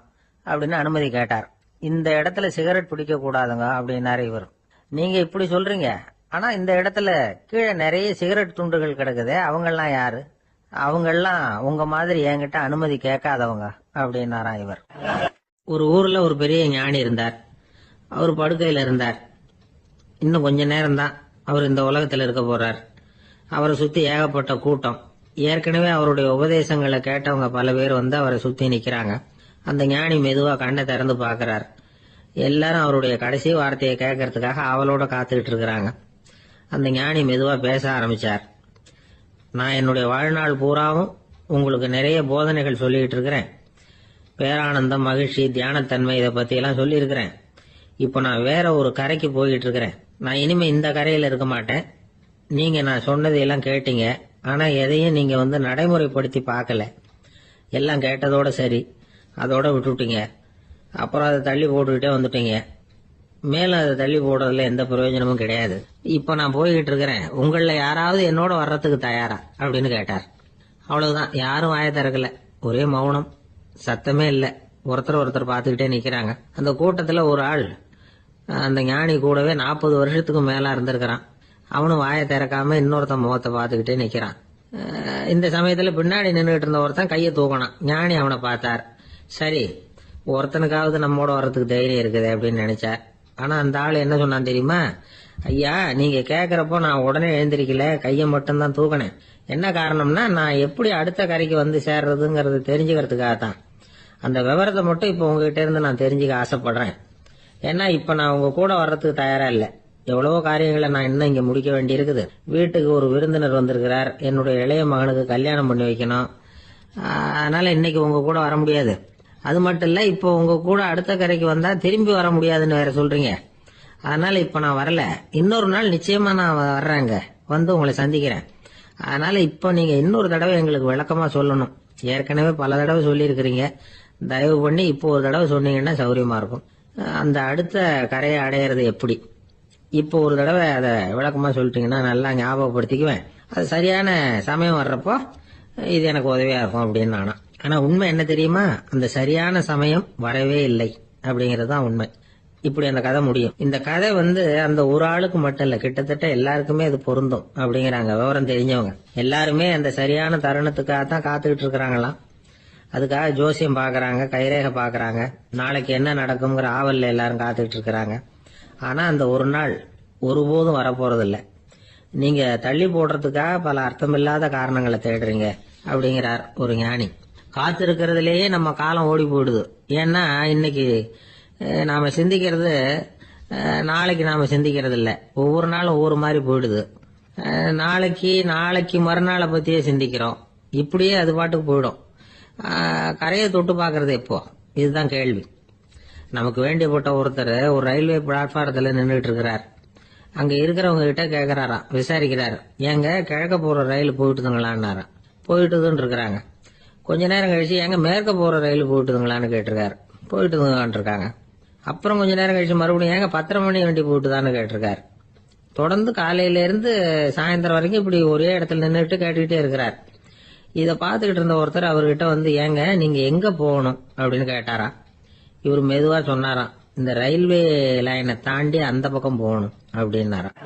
அப்படின்னு அனுமதி கேட்டார். இந்த இடத்துல சிகரெட் பிடிக்க கூடாதுங்க அப்படின்னாரு இவர். நீங்க இப்படி சொல்றீங்க, ஆனா இந்த இடத்துல கீழே நிறைய சிகரெட் துண்டுகள் கிடக்குதே, அவங்கெல்லாம் யாரு? அவங்கெல்லாம் உங்க மாதிரி என்கிட்ட அனுமதி கேட்காதவங்க அப்படின்னாராம் இவர். ஒரு ஊர்ல ஒரு பெரிய ஞானி இருந்தார். அவர் படுக்கையில இருந்தார். இன்னும் கொஞ்ச நேரம் தான் அவர் இந்த உலகத்துல இருக்க போறார். அவரை சுத்தி ஏகப்பட்ட கூட்டம். ஏற்கனவே அவருடைய உபதேசங்களை கேட்டவங்க பல பேர் அவரை சுத்தி நிக்கிறாங்க. அந்த ஞானி மெதுவா கண்ணை திறந்து பாக்குறார். எல்லாரும் அவருடைய கடைசி வார்த்தையை கேட்கறதுக்காக அவளோட காத்துக்கிட்டு இருக்கிறாங்க. அந்த ஞானி மெதுவா பேச ஆரம்பிச்சார். நான் என்னுடைய வாழ்நாள் பூராவும் உங்களுக்கு நிறைய போதனைகள் சொல்லிட்டு இருக்கிறேன். பேரானந்தம், மகிழ்ச்சி, தியானத்தன்மை இதை பத்தி எல்லாம் சொல்லி இருக்கிறேன். இப்போ நான் வேற ஒரு கரைக்கு போயிட்டு இருக்கிறேன். நான் இனிமே இந்த கரையில இருக்க மாட்டேன். நீங்க நான் சொன்னதையெல்லாம் கேட்டீங்க, ஆனா எதையும் நீங்க நடைமுறைப்படுத்தி பார்க்கல. எல்லாம் கேட்டதோட சரி, அதோட விட்டுட்டீங்க. அப்புறம் அதை தள்ளி போட்டுக்கிட்டே வந்துட்டீங்க. மேலும் அதை தள்ளி போடுறதுல எந்த பிரயோஜனமும் கிடையாது. இப்ப நான் போய்கிட்டு இருக்கிறேன். உங்கள யாராவது என்னோட வர்றதுக்கு தயாரா அப்படின்னு கேட்டார். அவ்வளவுதான், யாரும் வாய திறக்கல. ஒரே மௌனம், சத்தமே இல்ல. ஒருத்தர் பார்த்துக்கிட்டே நிக்கிறாங்க. அந்த கூட்டத்துல ஒரு ஆள் அந்த ஞானி கூடவே 40 வருஷத்துக்கு மேல இருந்திருக்கிறான். அவனும் வாயை திறக்காம இன்னொருத்த முகத்தை பார்த்துக்கிட்டே நிக்கிறான். இந்த சமயத்துல பின்னாடி நின்றுட்டு இருந்த ஒருத்தன் கையை தூக்கினான். ஞானி அவனை பார்த்தார். சரி, ஒருத்தனுக்காவது நம்மோட வர்றதுக்கு தைரியம் இருக்குது அப்படின்னு நினைச்சார். ஆனா அந்த ஆள் என்ன சொன்னான் தெரியுமா? ஐயா, நீங்க கேக்குறப்போ நான் உடனே எழுந்திருக்கல, கையை மட்டும்தான் தூக்கினேன். என்ன காரணம்னா, நான் எப்படி அடுத்த கரைக்கு சேர்றதுங்கிறது தெரிஞ்சுக்கிறதுக்காகத்தான். அந்த விவரத்தை மட்டும் இப்ப உங்ககிட்ட இருந்து நான் தெரிஞ்சுக்க ஆசைப்படுறேன். ஏன்னா இப்ப நான் உங்க கூட வர்றதுக்கு தயாரா இல்ல. எவ்வளவோ காரியங்களை நான் இன்னும் இங்க முடிக்க வேண்டி இருக்குது. வீட்டுக்கு ஒரு விருந்தினர் வந்திருக்கிறார். என்னுடைய இளைய மகனுக்கு கல்யாணம் பண்ணி வைக்கணும். அதனால இன்னைக்கு உங்க கூட வர முடியாது. அது மட்டும் இல்ல, இப்போ உங்க கூட அடுத்த கரைக்கு வந்தா திரும்பி வர முடியாதுன்னு வேற சொல்றீங்க. அதனால இப்ப நான் வரல. இன்னொரு நாள் நிச்சயமா நான் வர்றேங்க, உங்களை சந்திக்கிறேன். அதனால இப்ப நீங்க இன்னொரு தடவை எங்களுக்கு விளக்கமா சொல்லணும். ஏற்கனவே பல தடவை சொல்லி இருக்கிறீங்க. தயவு பண்ணி இப்போ ஒரு தடவை சொன்னீங்கன்னா சௌரியமா இருக்கும். அந்த அடுத்த கரையை அடையிறது எப்படி? இப்போ ஒரு தடவை அதை விளக்கமா சொல்லிட்டீங்கன்னா நல்லா ஞாபகப்படுத்திக்குவேன். அது சரியான சமயம் வர்றப்போ இது எனக்கு உதவியா இருக்கும் அப்படின்னு நானா. ஆனா உண்மை என்ன தெரியுமா? அந்த சரியான சமயம் வரவே இல்லை அப்படிங்கறது தான் உண்மை. இப்படி அந்த கதை முடியும். இந்த கதை அந்த ஒரு ஆளுக்கு மட்டும் இல்ல, கிட்டத்தட்ட எல்லாருக்குமே அது பொருந்தும் அப்படிங்கிறாங்க விவரம் தெரிஞ்சவங்க. எல்லாருமே அந்த சரியான தருணத்துக்காக தான் காத்துக்கிட்டு இருக்கிறாங்களாம். அதுக்காக ஜோசியம் பாக்குறாங்க, கைரேகை பாக்குறாங்க. நாளைக்கு என்ன நடக்கும்ங்கிற ஆவல்ல எல்லாரும் காத்துக்கிட்டு இருக்கிறாங்க. ஆனா அந்த ஒரு நாள் ஒருபோதும் வரப்போறது இல்ல. நீங்க தள்ளி போடுறதுக்காக பல அர்த்தமில்லாத காரணங்களை தேடுறீங்க அப்படிங்கிறார் ஒரு ஞானி. காத்திருக்கிறதுலேயே நம்ம காலம் ஓடி போயிடுது. ஏன்னா இன்னைக்கு நாம சிந்திக்கிறது நாளைக்கு நாம சிந்திக்கிறது இல்ல. ஒவ்வொரு நாளும் ஒவ்வொரு மாதிரி போயிடுது. நாளைக்கு மறுநாளை பத்தியே சிந்திக்கிறோம். இப்படியே அது பாட்டுக்கு போயிடும். கரையை தொட்டு பாக்குறது எப்போ? இதுதான் கேள்வி. நமக்கு வேண்டியப்பட்ட ஒருத்தர் ஒரு ரயில்வே பிளாட்பாரத்துல நின்றுட்டு இருக்கிறார். அங்க இருக்கிறவங்க கிட்ட கேக்குறாராம், விசாரிக்கிறாரு. ஏங்க கிழக்க போற ரயில் போயிட்டுதுங்களான்னாராம். போயிட்டுதுன்னு இருக்கிறாங்க. கொஞ்ச நேரம் கழிச்சு எங்க மேற்க போற ரயில் போயிட்டுதுங்களான்னு கேட்டிருக்காரு. போயிட்டுதுங்களான் இருக்காங்க. அப்புறம் கொஞ்ச நேரம் கழிச்சு மறுபடியும் ஏங்க 10:30 மணி வண்டி போயிட்டுதான்னு கேட்டிருக்காரு. தொடர்ந்து காலையில இருந்து சாயந்தரம் வரைக்கும் இப்படி ஒரே இடத்துல நின்றுட்டு கேட்டுக்கிட்டே இருக்கிறார். இதை பார்த்துக்கிட்டு இருந்த ஒருத்தர் அவர்கிட்ட வந்து, ஏங்க நீங்க எங்க போகணும் அப்படின்னு கேட்டாராம். இவர் மெதுவா சொன்னாராம், இந்த ரயில்வே லைனை தாண்டி அந்த பக்கம் போகணும் அப்படின்னாராம்.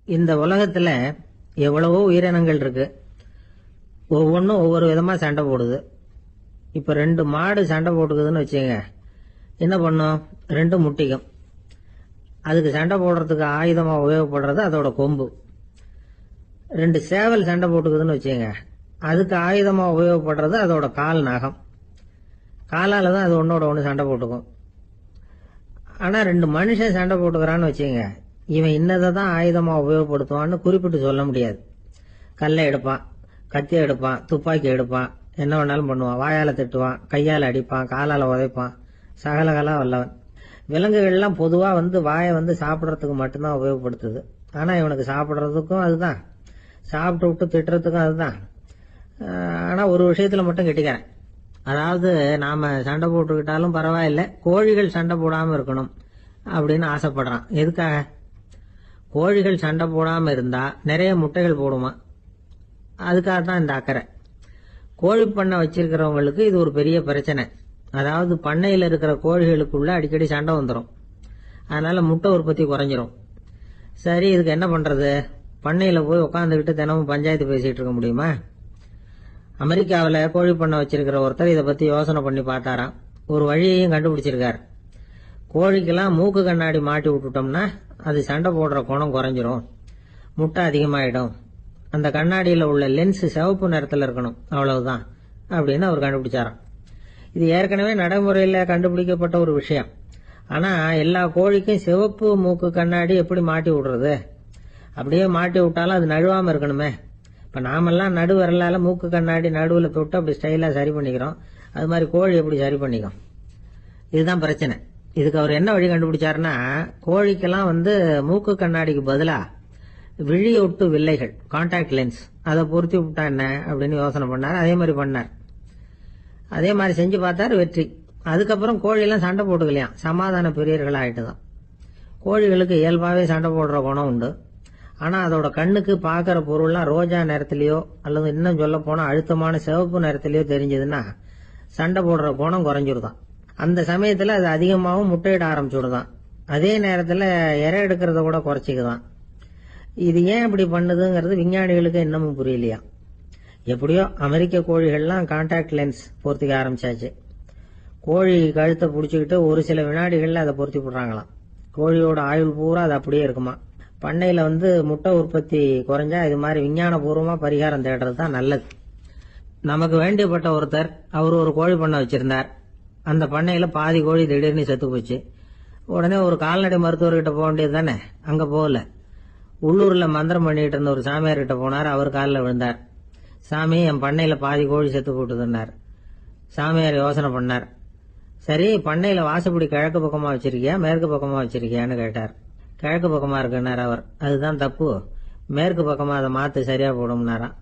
இந்த உலகத்துல எவ்வளவோ உயிரினங்கள் இருக்கு, ஒவ்வொன்றும் ஒவ்வொரு விதமா சண்டை போடுது. இப்ப 2 மாடு சண்டை போட்டுக்குதுன்னு வச்சுங்க, என்ன பண்ணும்? 2 முட்டிக்கும். அதுக்கு சண்டை போடுறதுக்கு ஆயுதமா உபயோகப்படுறது அதோட கொம்பு. 2 சேவல் சண்டை போட்டுக்குதுன்னு வச்சுங்க, அதுக்கு ஆயுதமா உபயோகப்படுறது அதோட கால் நகம். காலால தான் அது ஒன்னோட ஒன்று சண்டை போட்டுக்கும். ஆனா 2 மனுஷன் சண்டை போட்டுக்கிறான்னு வச்சுங்க, இவன் இன்னதை தான் ஆயுதமா உபயோகப்படுத்துவான்னு குறிப்பிட்டு சொல்ல முடியாது. கல்லை எடுப்பான், கத்தியை எடுப்பான், துப்பாக்கி எடுப்பான், என்ன வேணாலும் பண்ணுவான். வாயால திட்டுவான், கையால அடிப்பான், காலால உதைப்பான், சகலகலா வல்லவன். விலங்குகள்லாம் பொதுவா வாயை சாப்பிட்றதுக்கு மட்டும்தான் உபயோகப்படுத்துது. ஆனா இவனுக்கு சாப்பிட்றதுக்கும் அதுதான், சாப்பிட்டு விட்டு திட்டுறதுக்கும் அதுதான். ஆனா ஒரு விஷயத்துல மட்டும் கெட்டிக்கிறேன். அதாவது நாம சண்டை போட்டுக்கிட்டாலும் பரவாயில்ல, கோழிகள் சண்டை போடாம இருக்கணும் அப்படின்னு ஆசைப்படுறான். எதுக்காக? கோழிகள் சண்டை போடாம இருந்தா நிறைய முட்டைகள் போடுமா, அதுக்காக தான் இந்த அக்கறை. கோழி பண்ணை வச்சிருக்கிறவங்களுக்கு இது ஒரு பெரிய பிரச்சனை. அதாவது பண்ணையில் இருக்கிற கோழிகளுக்குள்ள அடிக்கடி சண்டை வந்துடும், அதனால முட்டை உற்பத்தி குறைஞ்சிரும். சரி, இதுக்கு என்ன பண்றது? பண்ணையில போய் உட்காந்துக்கிட்டு தினமும் பஞ்சாயத்து பேசிட்டு இருக்க முடியுமா? அமெரிக்காவில் கோழி பண்ணை வச்சிருக்கிற ஒருத்தர் இதை பத்தி யோசனை பண்ணி பார்த்தாராம். ஒரு வழியையும் கண்டுபிடிச்சிருக்கார். கோழிக்கெல்லாம் மூக்கு கண்ணாடி மாட்டி விட்டுட்டோம்னா அது சண்டை போடுற குணம் குறைஞ்சிரும், முட்டை அதிகமாயிடும். அந்த கண்ணாடியில உள்ள லென்ஸ் சிவப்பு நிறத்துல இருக்கணும், அவ்வளவுதான் அப்படின்னு அவர் கண்டுபிடிச்சாராம். இது ஏற்கனவே நடைமுறையில கண்டுபிடிக்கப்பட்ட ஒரு விஷயம். ஆனா எல்லா கோழிக்கும் சிவப்பு மூக்கு கண்ணாடி எப்படி மாட்டி விடுறது? அப்படியே மாட்டி விட்டாலும் அது நழுவாம இருக்கணுமே. இப்ப நாமெல்லாம் நடு வரலால மூக்கு கண்ணாடி நடுவுல தொட்டு அப்படி ஸ்டைலா சரி பண்ணிக்கிறோம், அது மாதிரி கோழி எப்படி சரி பண்ணிக்கும்? இதுதான் பிரச்சனை. இதுக்கு அவர் என்ன வழி கண்டுபிடிச்சாருன்னா, கோழிக்கெல்லாம் மூக்கு கண்ணாடிக்கு பதிலா விழியொட்டு வில்லைகள், கான்டாக்ட் லென்ஸ், அதை பொருத்தி விட்டா என்ன அப்படின்னு யோசனை பண்ணார். அதே மாதிரி பண்ணார். அதே மாதிரி செஞ்சு பார்த்தாரு, வெற்றி. அதுக்கப்புறம் கோழியெல்லாம் சண்டை போட்டுக்கலையாம், சமாதான பிரியர்கள் ஆயிட்டுதான். கோழிகளுக்கு இயல்பாவே சண்டை போடுற குணம் உண்டு. ஆனா அதோட கண்ணுக்கு பாக்குற பொருள்லாம் ரோஜா நிறத்திலேயோ அல்லது இன்னும் சொல்ல போனா அழுத்தமான சிவப்பு நிறத்திலேயோ தெரிஞ்சதுன்னா சண்டை போடுற குணம் குறைஞ்சிருதான். அந்த சமயத்துல அது அதிகமாகவும் முட்டையிட ஆரம்பிச்சுடுதான். அதே நேரத்துல இறை எடுக்கிறத கூட குறைச்சிக்குதான். இது ஏன் இப்படி பண்ணுதுங்கிறது விஞ்ஞானிகளுக்கு இன்னமும் புரியலையா. எப்படியோ அமெரிக்க கோழிகள்லாம் கான்டாக்ட் லென்ஸ் பொருத்திக்க ஆரம்பிச்சாச்சு. கோழி கழுத்தை பிடிச்சிக்கிட்டு ஒரு சில வினாடிகள்ல அதை பொருத்தி போடுறாங்களாம். கோழியோட ஆயுள் பூரா அது அப்படியே இருக்குமா. பண்ணையில முட்டை உற்பத்தி குறைஞ்சா இது மாதிரி விஞ்ஞான பூர்வமா பரிகாரம் தேடுறது தான் நல்லது. நமக்கு வேண்டியப்பட்ட ஒருத்தர், அவர் ஒரு கோழி பண்ணை வச்சிருந்தார். அந்த பண்ணையில பாதி கோழி திடீர்னு செத்து போச்சு. உடனே ஒரு கால்நடை மருத்துவர்கிட்ட போக வேண்டியது தானே, அங்க போகல. உள்ளூர்ல மந்திரம் பண்ணிட்டு இருந்த ஒரு சாமியார் கிட்ட போனார். அவர் காலில் விழுந்தார். சாமி, என் பண்ணையில பாதி கோழி செத்து போட்டுதுன்னார். சாமியார் யோசனை பண்ணார். சரி, பண்ணையில வாசப்படி கிழக்கு பக்கமா வச்சிருக்கியா மேற்கு பக்கமா வச்சிருக்கியான்னு கேட்டார். கிழக்கு பக்கமா இருக்குன்னார் அவர். அதுதான் தப்பு, மேற்கு பக்கமா அதை மாத்து சரியா போடும்னாராம்.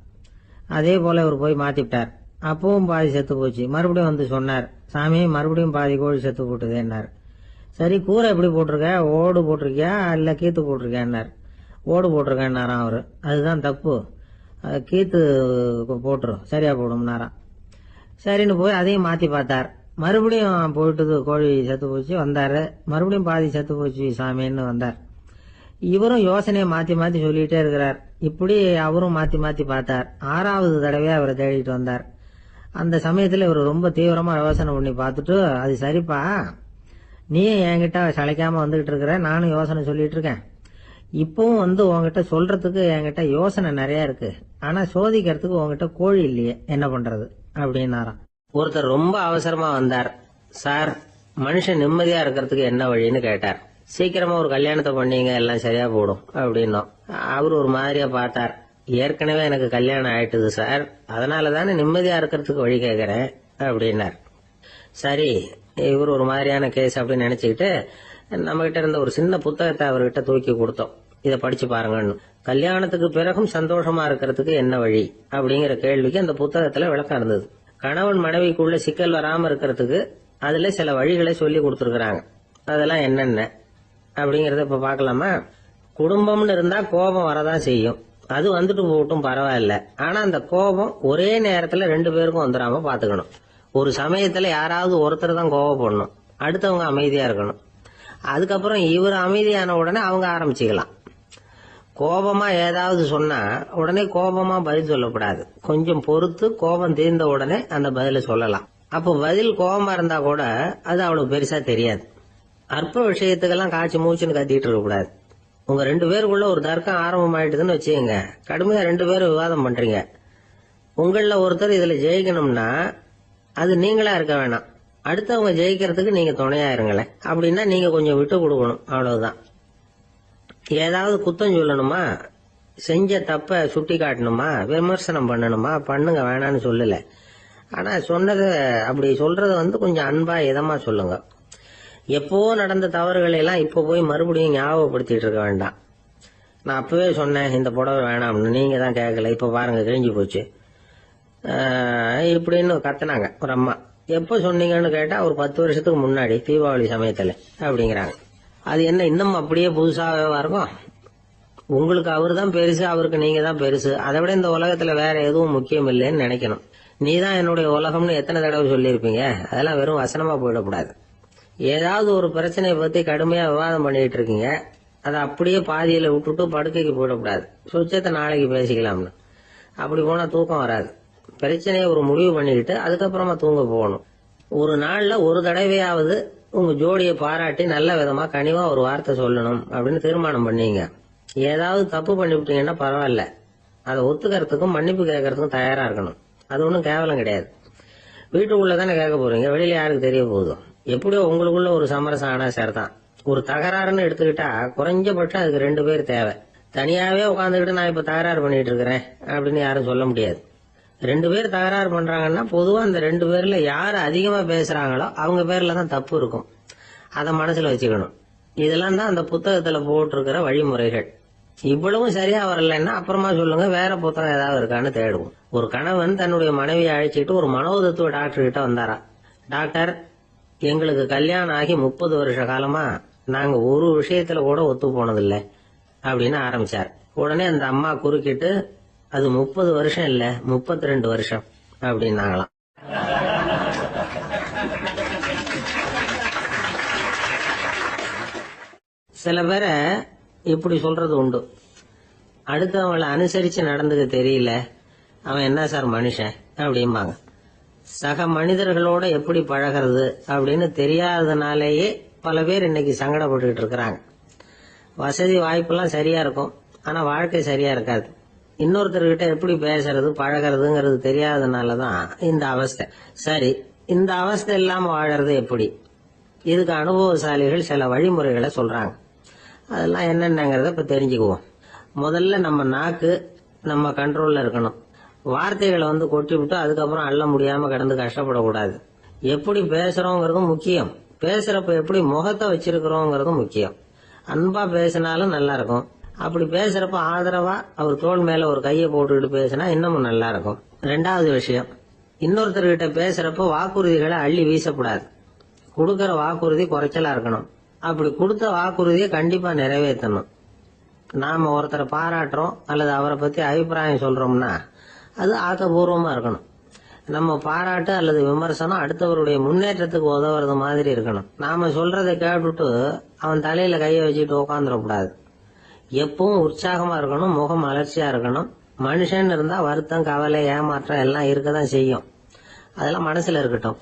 அதே போல அவர் போய் மாத்திவிட்டார். அப்பவும் பாதி செத்து போச்சு. மறுபடியும் சொன்னார், சாமி மறுபடியும் பாதி கோழி செத்து போட்டுதேன்னார். சரி, கூரை எப்படி போட்டிருக்க, ஓடு போட்டிருக்கியா இல்ல கீத்து போட்டிருக்கியான்னார். ஓடு போட்டிருக்கேன்னாராம் அவரு. அதுதான் தப்பு, கீத்து போட்டுரும் சரியா போடும்னாராம். சரின்னு போய் அதையும் மாத்தி பார்த்தார். மறுபடியும் போயிட்டுது, கோழி செத்து போச்சு. வந்தாரு, மறுபடியும் பாதி செத்து போச்சு சாமின்னு வந்தார். இவரும் யோசனையை மாத்தி மாத்தி சொல்லிட்டே இருக்கிறார். இப்படி அவரும் மாத்தி மாத்தி பார்த்தார். 6வது தடவையா அவரை தேடிட்டு வந்தார். அந்த சமயத்துல இவர் ரொம்ப தீவிரமா யோசனை பண்ணி பார்த்துட்டு, அது சரிப்பா, நீ என்கிட்ட சளைக்காம வந்துகிட்டு இருக்கிற, நானும் யோசனை சொல்லிட்டு இருக்கேன். இப்பவும் உங்ககிட்ட சொல்றதுக்கு என்கிட்ட யோசனை நிறைய இருக்கு, ஆனா சோதிக்கிறதுக்கு உங்ககிட்ட கோழி இல்லையே, என்ன பண்றது அப்படின்னாராம். ஒருத்தர் ரொம்ப அவசரமா வந்தார். சார், மனுஷன் நிம்மதியா இருக்கிறதுக்கு என்ன வழின்னு கேட்டார். சீக்கிரமா ஒரு கல்யாணத்தை பண்ணீங்க, எல்லாம் சரியா போடும் அப்படின்னோம். அவர் ஒரு மாதிரியா பார்த்தார். ஏற்கனவே எனக்கு கல்யாணம் ஆயிட்டுது சார், அதனாலதானே நிம்மதியா இருக்கிறதுக்கு வழி கேட்கிறேன் அப்படின்னார். சரி, இவர் ஒரு மாதிரியான கேஸ் அப்படின்னு நினைச்சுக்கிட்டு நம்ம கிட்ட இருந்த ஒரு சின்ன புத்தகத்தை அவர்கிட்ட தூக்கி கொடுத்தோம். இதை படிச்சு பாருங்கன்னு. கல்யாணத்துக்கு பிறகும் சந்தோஷமா இருக்கிறதுக்கு என்ன வழி அப்படிங்கிற கேள்விக்கு அந்த புத்தகத்துல விளக்கம் இருந்தது. கணவன் மனைவிக்குள்ள சிக்கல் வராம இருக்கிறதுக்கு அதுல சில வழிகளை சொல்லி கொடுத்துருக்காங்க. அதெல்லாம் என்னென்ன அப்படிங்கறத இப்ப பாக்கலாமா? குடும்பம்னு இருந்தா கோபம் வரதான் செய்யும். அது வந்துட்டு போகட்டும், பரவாயில்ல. ஆனா அந்த கோபம் ஒரே நேரத்துல 2 பேருக்கும் வந்துடாம பாத்துக்கணும். ஒரு சமயத்துல யாராவது ஒருத்தர் தான் கோபப்படணும், அடுத்தவங்க அமைதியா இருக்கணும். அதுக்கப்புறம் இவர் அமைதியான உடனே அவங்க ஆரம்பிச்சுக்கலாம். கோபமா ஏதாவது சொன்னா உடனே கோபமா பதில் சொல்லக்கூடாது. கொஞ்சம் பொறுத்து கோபம் தீர்ந்த உடனே அந்த பதில சொல்லலாம். அப்போ பதில் கோபமா இருந்தா கூட அது அவ்வளவு பெருசா தெரியாது. அற்ப விஷயத்துக்கெல்லாம் காய்ச்சி மூச்சுன்னு கத்திட்டு இருக்க கூடாது. உங்க 2 பேருக்குள்ள ஒரு தர்க்கம் ஆரம்பம் ஆயிட்டுதுன்னு வச்சுக்கோங்க. கடுமையா 2 பேரும் விவாதம் பண்றீங்க. உங்கள ஒருத்தர் இதுல ஜெயிக்கணும்னா அது நீங்களா இருக்க வேணாம், அடுத்தவங்க ஜெயிக்கிறதுக்கு நீங்க துணையா இருங்களேன். அப்படின்னா நீங்க கொஞ்சம் விட்டு கொடுக்கணும், அவ்வளவுதான். ஏதாவது குத்தம் சொல்லணுமா, செஞ்ச தப்ப சுட்டி காட்டணுமா, விமர்சனம் பண்ணணுமா, பண்ணுங்க, வேணான்னு சொல்லல. ஆனா சொன்னதை அப்படி சொல்றத கொஞ்சம் அன்பா இதமா சொல்லுங்க. எப்போ நடந்த தவறுகளை எல்லாம் இப்ப போய் மறுபடியும் ஞாபகப்படுத்திட்டு இருக்க வேண்டாம். நான் அப்பவே சொன்னேன் இந்த புடவை வேணாம்னு, நீங்க தான் கேட்கல, இப்ப பாருங்க கிழிஞ்சு போச்சு இப்படின்னு கத்துனாங்க ஒரு அம்மா. எப்ப சொன்னீங்கன்னு கேட்டா ஒரு 10 வருஷத்துக்கு முன்னாடி தீபாவளி சமயத்துல அப்படிங்கிறாங்க. அது என்ன இன்னும் அப்படியே புதுசாவே இருக்கும்? உங்களுக்கு அவரு தான் பெருசு, அவருக்கு நீங்க தான் பெருசு. அதை விட இந்த உலகத்துல வேற எதுவும் முக்கியம் இல்லைன்னு நினைக்கணும். நீதான் என்னுடைய உலகம்னு எத்தனை தடவை சொல்லியிருப்பீங்க? அதெல்லாம் வெறும் வசனமா போயிடக்கூடாது. ஏதாவது ஒரு பிரச்சனையை பத்தி கடுமையா விவாதம் பண்ணிட்டு இருக்கீங்க, அதை அப்படியே பாதியில விட்டுட்டு படுக்கைக்கு போயிடக்கூடாது. சுச்சத்தை நாளைக்கு பேசிக்கலாம்னு. அப்படி போனா தூக்கம் வராது. பிரச்சனையை ஒரு முடிவு பண்ணிக்கிட்டு அதுக்கப்புறமா தூங்க போகணும். ஒரு நாள்ல ஒரு தடவையாவது உங்க ஜோடியை பாராட்டி நல்ல விதமா கனிவா ஒரு வார்த்தை சொல்லணும் அப்படின்னு தீர்மானம் பண்ணீங்க. ஏதாவது தப்பு பண்ணிவிட்டீங்கன்னா பரவாயில்ல, அதை ஒத்துக்கிறதுக்கும் மன்னிப்பு கேட்கறதுக்கும் தயாரா இருக்கணும். அது ஒன்றும் கேவலம் கிடையாது. வீட்டுக்குள்ளதானே கேட்க போறீங்க, வெளியில யாருக்கு தெரிய போகுது? எப்படியோ உங்களுக்குள்ள ஒரு சமரசம் ஆனா சரிதான். ஒரு தகராறுன்னு எடுத்துக்கிட்டா குறைஞ்சபட்சம் அதுக்கு 2 பேர் தேவை. தனியாவே உட்காந்துக்கிட்டு நான் இப்ப தகராறு பண்ணிட்டு இருக்கிறேன் அப்படின்னு யாரும் சொல்ல முடியாது. 2 பேர் தகராறு பண்றாங்கன்னா பொதுவா அந்த 2 பேர்ல யாரு அதிகமா பேசுறாங்களோ அவங்க பேர்ல தான் தப்பு இருக்கும். அதை மனசுல வச்சுக்கணும். இதெல்லாம் தான் அந்த புத்தகத்துல போட்டிருக்கிற வழிமுறைகள். இவ்வளவும் சரியா வரலன்னா அப்புறமா சொல்லுங்க, வேற புத்தகம் ஏதாவது இருக்கான்னு தேடுவோம். ஒரு கணவன் தன்னுடைய மனைவியை அழைச்சிட்டு ஒரு மனோதத்துவ டாக்டர் கிட்ட வந்தாரா. டாக்டர், எங்களுக்கு கல்யாணம் ஆகி 30 வருஷ காலமா நாங்க ஒரு விஷயத்துல கூட ஒத்து போனதில்லை அப்படின்னு ஆரம்பிச்சார். உடனே அந்த அம்மா குறுக்கிட்டு, அது 30 வருஷம் இல்ல 32 வருஷம் அப்படின்னாங்களாம். சில பேரை இப்படி சொல்றது உண்டு. அடுத்தவங்களை அனுசரிச்சு நடந்துக்க தெரியல, அவன் என்ன சார் மனுஷன் அப்படிம்பாங்க. சக மனிதர்களோட எப்படி பழகிறது அப்படின்னு தெரியாததுனாலேயே பல பேர் இன்னைக்கு சங்கடப்பட்டு இருக்கிறாங்க. வசதி வாய்ப்பெல்லாம் சரியா இருக்கும், ஆனா வாழ்க்கை சரியா இருக்காது. இன்னொருத்தர்கிட்ட எப்படி பேசுறது பழகிறதுங்கிறது தெரியாததுனாலதான் இந்த அவஸ்தை. சரி, இந்த அவஸ்தை இல்லாம வாழறது எப்படி? இதுக்கு அனுபவசாலிகள் சில வழிமுறைகளை சொல்றாங்க. அதெல்லாம் என்னென்னங்கிறத இப்ப தெரிஞ்சுக்குவோம். முதல்ல நம்ம நாக்கு நம்ம கண்ட்ரோல்ல இருக்கணும். வார்த்தைகளை கொட்டி விட்டு அதுக்கப்புறம் அள்ள முடியாம கிடந்து கஷ்டப்படக்கூடாது. எப்படி பேசுறோங்கிறதும் முக்கியம், பேசுறப்ப எப்படி முகத்தை வச்சிருக்கிறோங்கிறதும் முக்கியம். அன்பா பேசினாலும் நல்லா இருக்கும். அப்படி பேசுறப்ப ஆதரவா அவர் தோள் மேல ஒரு கையை போட்டுக்கிட்டு பேசினா இன்னமும் நல்லா இருக்கும். 2வது விஷயம், இன்னொருத்தர்கிட்ட பேசுறப்ப வாக்குறுதிகளை அள்ளி வீசக்கூடாது. கொடுக்கற வாக்குறுதி குறைச்சலா இருக்கணும். அப்படி கொடுத்த வாக்குறுதியை கண்டிப்பா நிறைவேற்றணும். நாம ஒருத்தரை பாராட்டுறோம் அல்லது அவரை பத்தி அபிப்பிராயம் சொல்றோம்னா அது ஆக்கப்பூர்வமா இருக்கணும். நம்ம பாராட்டு அல்லது விமர்சனம் அடுத்தவருடைய முன்னேற்றத்துக்கு உதவுறது மாதிரி இருக்கணும். நாம சொல்றதை கேட்டுட்டு அவன் தலையில கையை வச்சுட்டு உட்காந்துடக்கூடாது. எப்பவும் உற்சாகமா இருக்கணும், முகம் அலர்ச்சியா இருக்கணும். மனுஷன் இருந்தா வருத்தம், கவலை, ஏமாற்றம் எல்லாம் இருக்கதான் செய்யும். அதெல்லாம் மனசுல இருக்கட்டும்.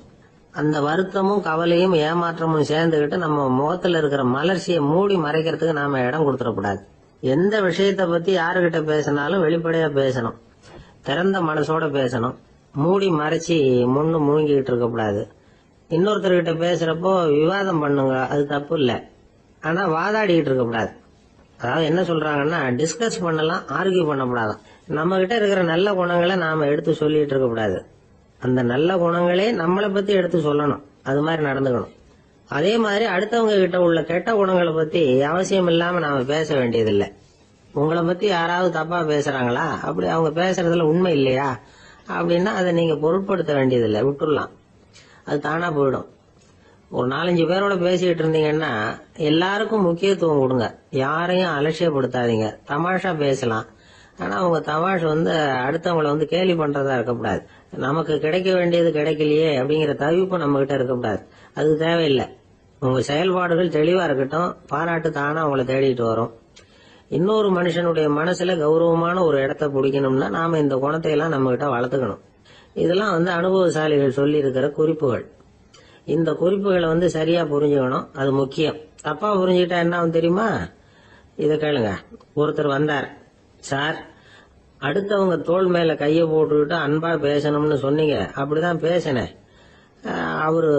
அந்த வருத்தமும் கவலையும் ஏமாற்றமும் சேர்ந்துகிட்டு நம்ம முகத்துல இருக்கிற மலர்ச்சியை மூடி மறைக்கிறதுக்கு நாம இடம் கொடுத்துடக்கூடாது. எந்த விஷயத்த பத்தி யாருகிட்ட பேசினாலும் வெளிப்படையா பேசணும், திறந்த மனசோட பேசணும். மூடி மறைச்சி முன்னு முழுங்கிட்டு இருக்க கூடாது. இன்னொருத்தர்கிட்ட பேசுறப்போ விவாதம் பண்ணுங்க, அது தப்பு இல்லை. ஆனா வாதாடிக்கிட்டு இருக்க கூடாது. அதாவது என்ன சொல்றாங்கன்னா, டிஸ்கஸ் பண்ணலாம், ஆர்கியூ பண்ணக்கூடாது. நம்ம கிட்ட இருக்கிற நல்ல குணங்களை நாம எடுத்து சொல்லிட்டு இருக்க கூடாது. அந்த நல்ல குணங்களே நம்மளை பத்தி எடுத்து சொல்லணும். அது மாதிரி நடந்துக்கணும். அதே மாதிரி அடுத்தவங்க கிட்ட உள்ள கெட்ட குணங்களை பத்தி அவசியம் இல்லாம நாம பேச வேண்டியதில்லை. உங்களை பத்தி யாராவது தப்பா பேசுறாங்களா, அப்படி அவங்க பேசுறதுல உண்மை இல்லையா, அப்படின்னா அதை நீங்க பொருட்படுத்த வேண்டியதில்லை, விட்டுடலாம், அது தானா போயிடும். ஒரு 4-5 பேரோட பேசிக்கிட்டு இருந்தீங்கன்னா எல்லாருக்கும் முக்கியத்துவம் கொடுங்க, யாரையும் அலட்சியப்படுத்தாதீங்க. தமாஷா பேசலாம், ஆனா உங்க தமாஷ் அடுத்தவங்களை கேலி பண்றதா இருக்கக்கூடாது. நமக்கு கிடைக்க வேண்டியது கிடைக்கலையே அப்படிங்கிற தவிப்பு நம்ம கிட்ட இருக்கக்கூடாது, அது தேவையில்லை. உங்க செயல்பாடுகள் தெளிவா இருக்கட்டும், பாராட்டு தானா உங்களை தேடிட்டு வரும். இன்னொரு மனுஷனுடைய மனசுல கௌரவமான ஒரு இடத்த பிடிக்கணும்னா நாம இந்த குணத்தை எல்லாம் நம்ம கிட்ட வளர்த்துக்கணும். இதெல்லாம் அனுபவசாலிகள் சொல்லி இருக்கிற குறிப்புகள். இந்த குறிப்புகளை சரியா புரிஞ்சுக்கணும், அது முக்கியம். தப்பா புரிஞ்சுக்கிட்டா என்ன ஆகும் தெரியுமா? இத கேளுங்க. ஒருத்தர் வந்தார், சார் அடுத்தவங்க தோள் மேல கைய போட்டுக்கிட்டு அன்பா பேசணும்னு சொன்னீங்க, அப்படிதான் பேசினேன். அவரு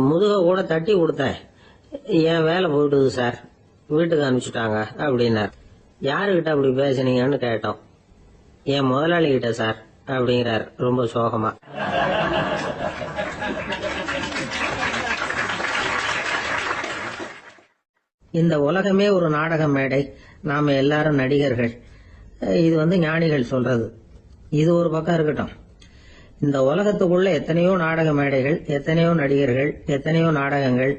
முதுக கூட தட்டி கொடுத்தேன், என் வேலை போயிட்டுது சார், வீட்டுக்கு அனுப்பிச்சுட்டாங்க அப்படின்னார். யாருகிட்ட அப்படி பேசுனீங்கன்னு கேட்டோம். என் முதலாளி கிட்ட சார் அப்படிங்கிறார் ரொம்ப சோகமா. இந்த உலகமே ஒரு நாடக மேடை, நாம எல்லாரும் நடிகர்கள். இது ஞானிகள் சொல்றது. இது ஒரு பக்கம் இருக்கட்டும். இந்த உலகத்துக்குள்ள எத்தனையோ நாடக மேடைகள், எத்தனையோ நடிகர்கள், எத்தனையோ நாடகங்கள்,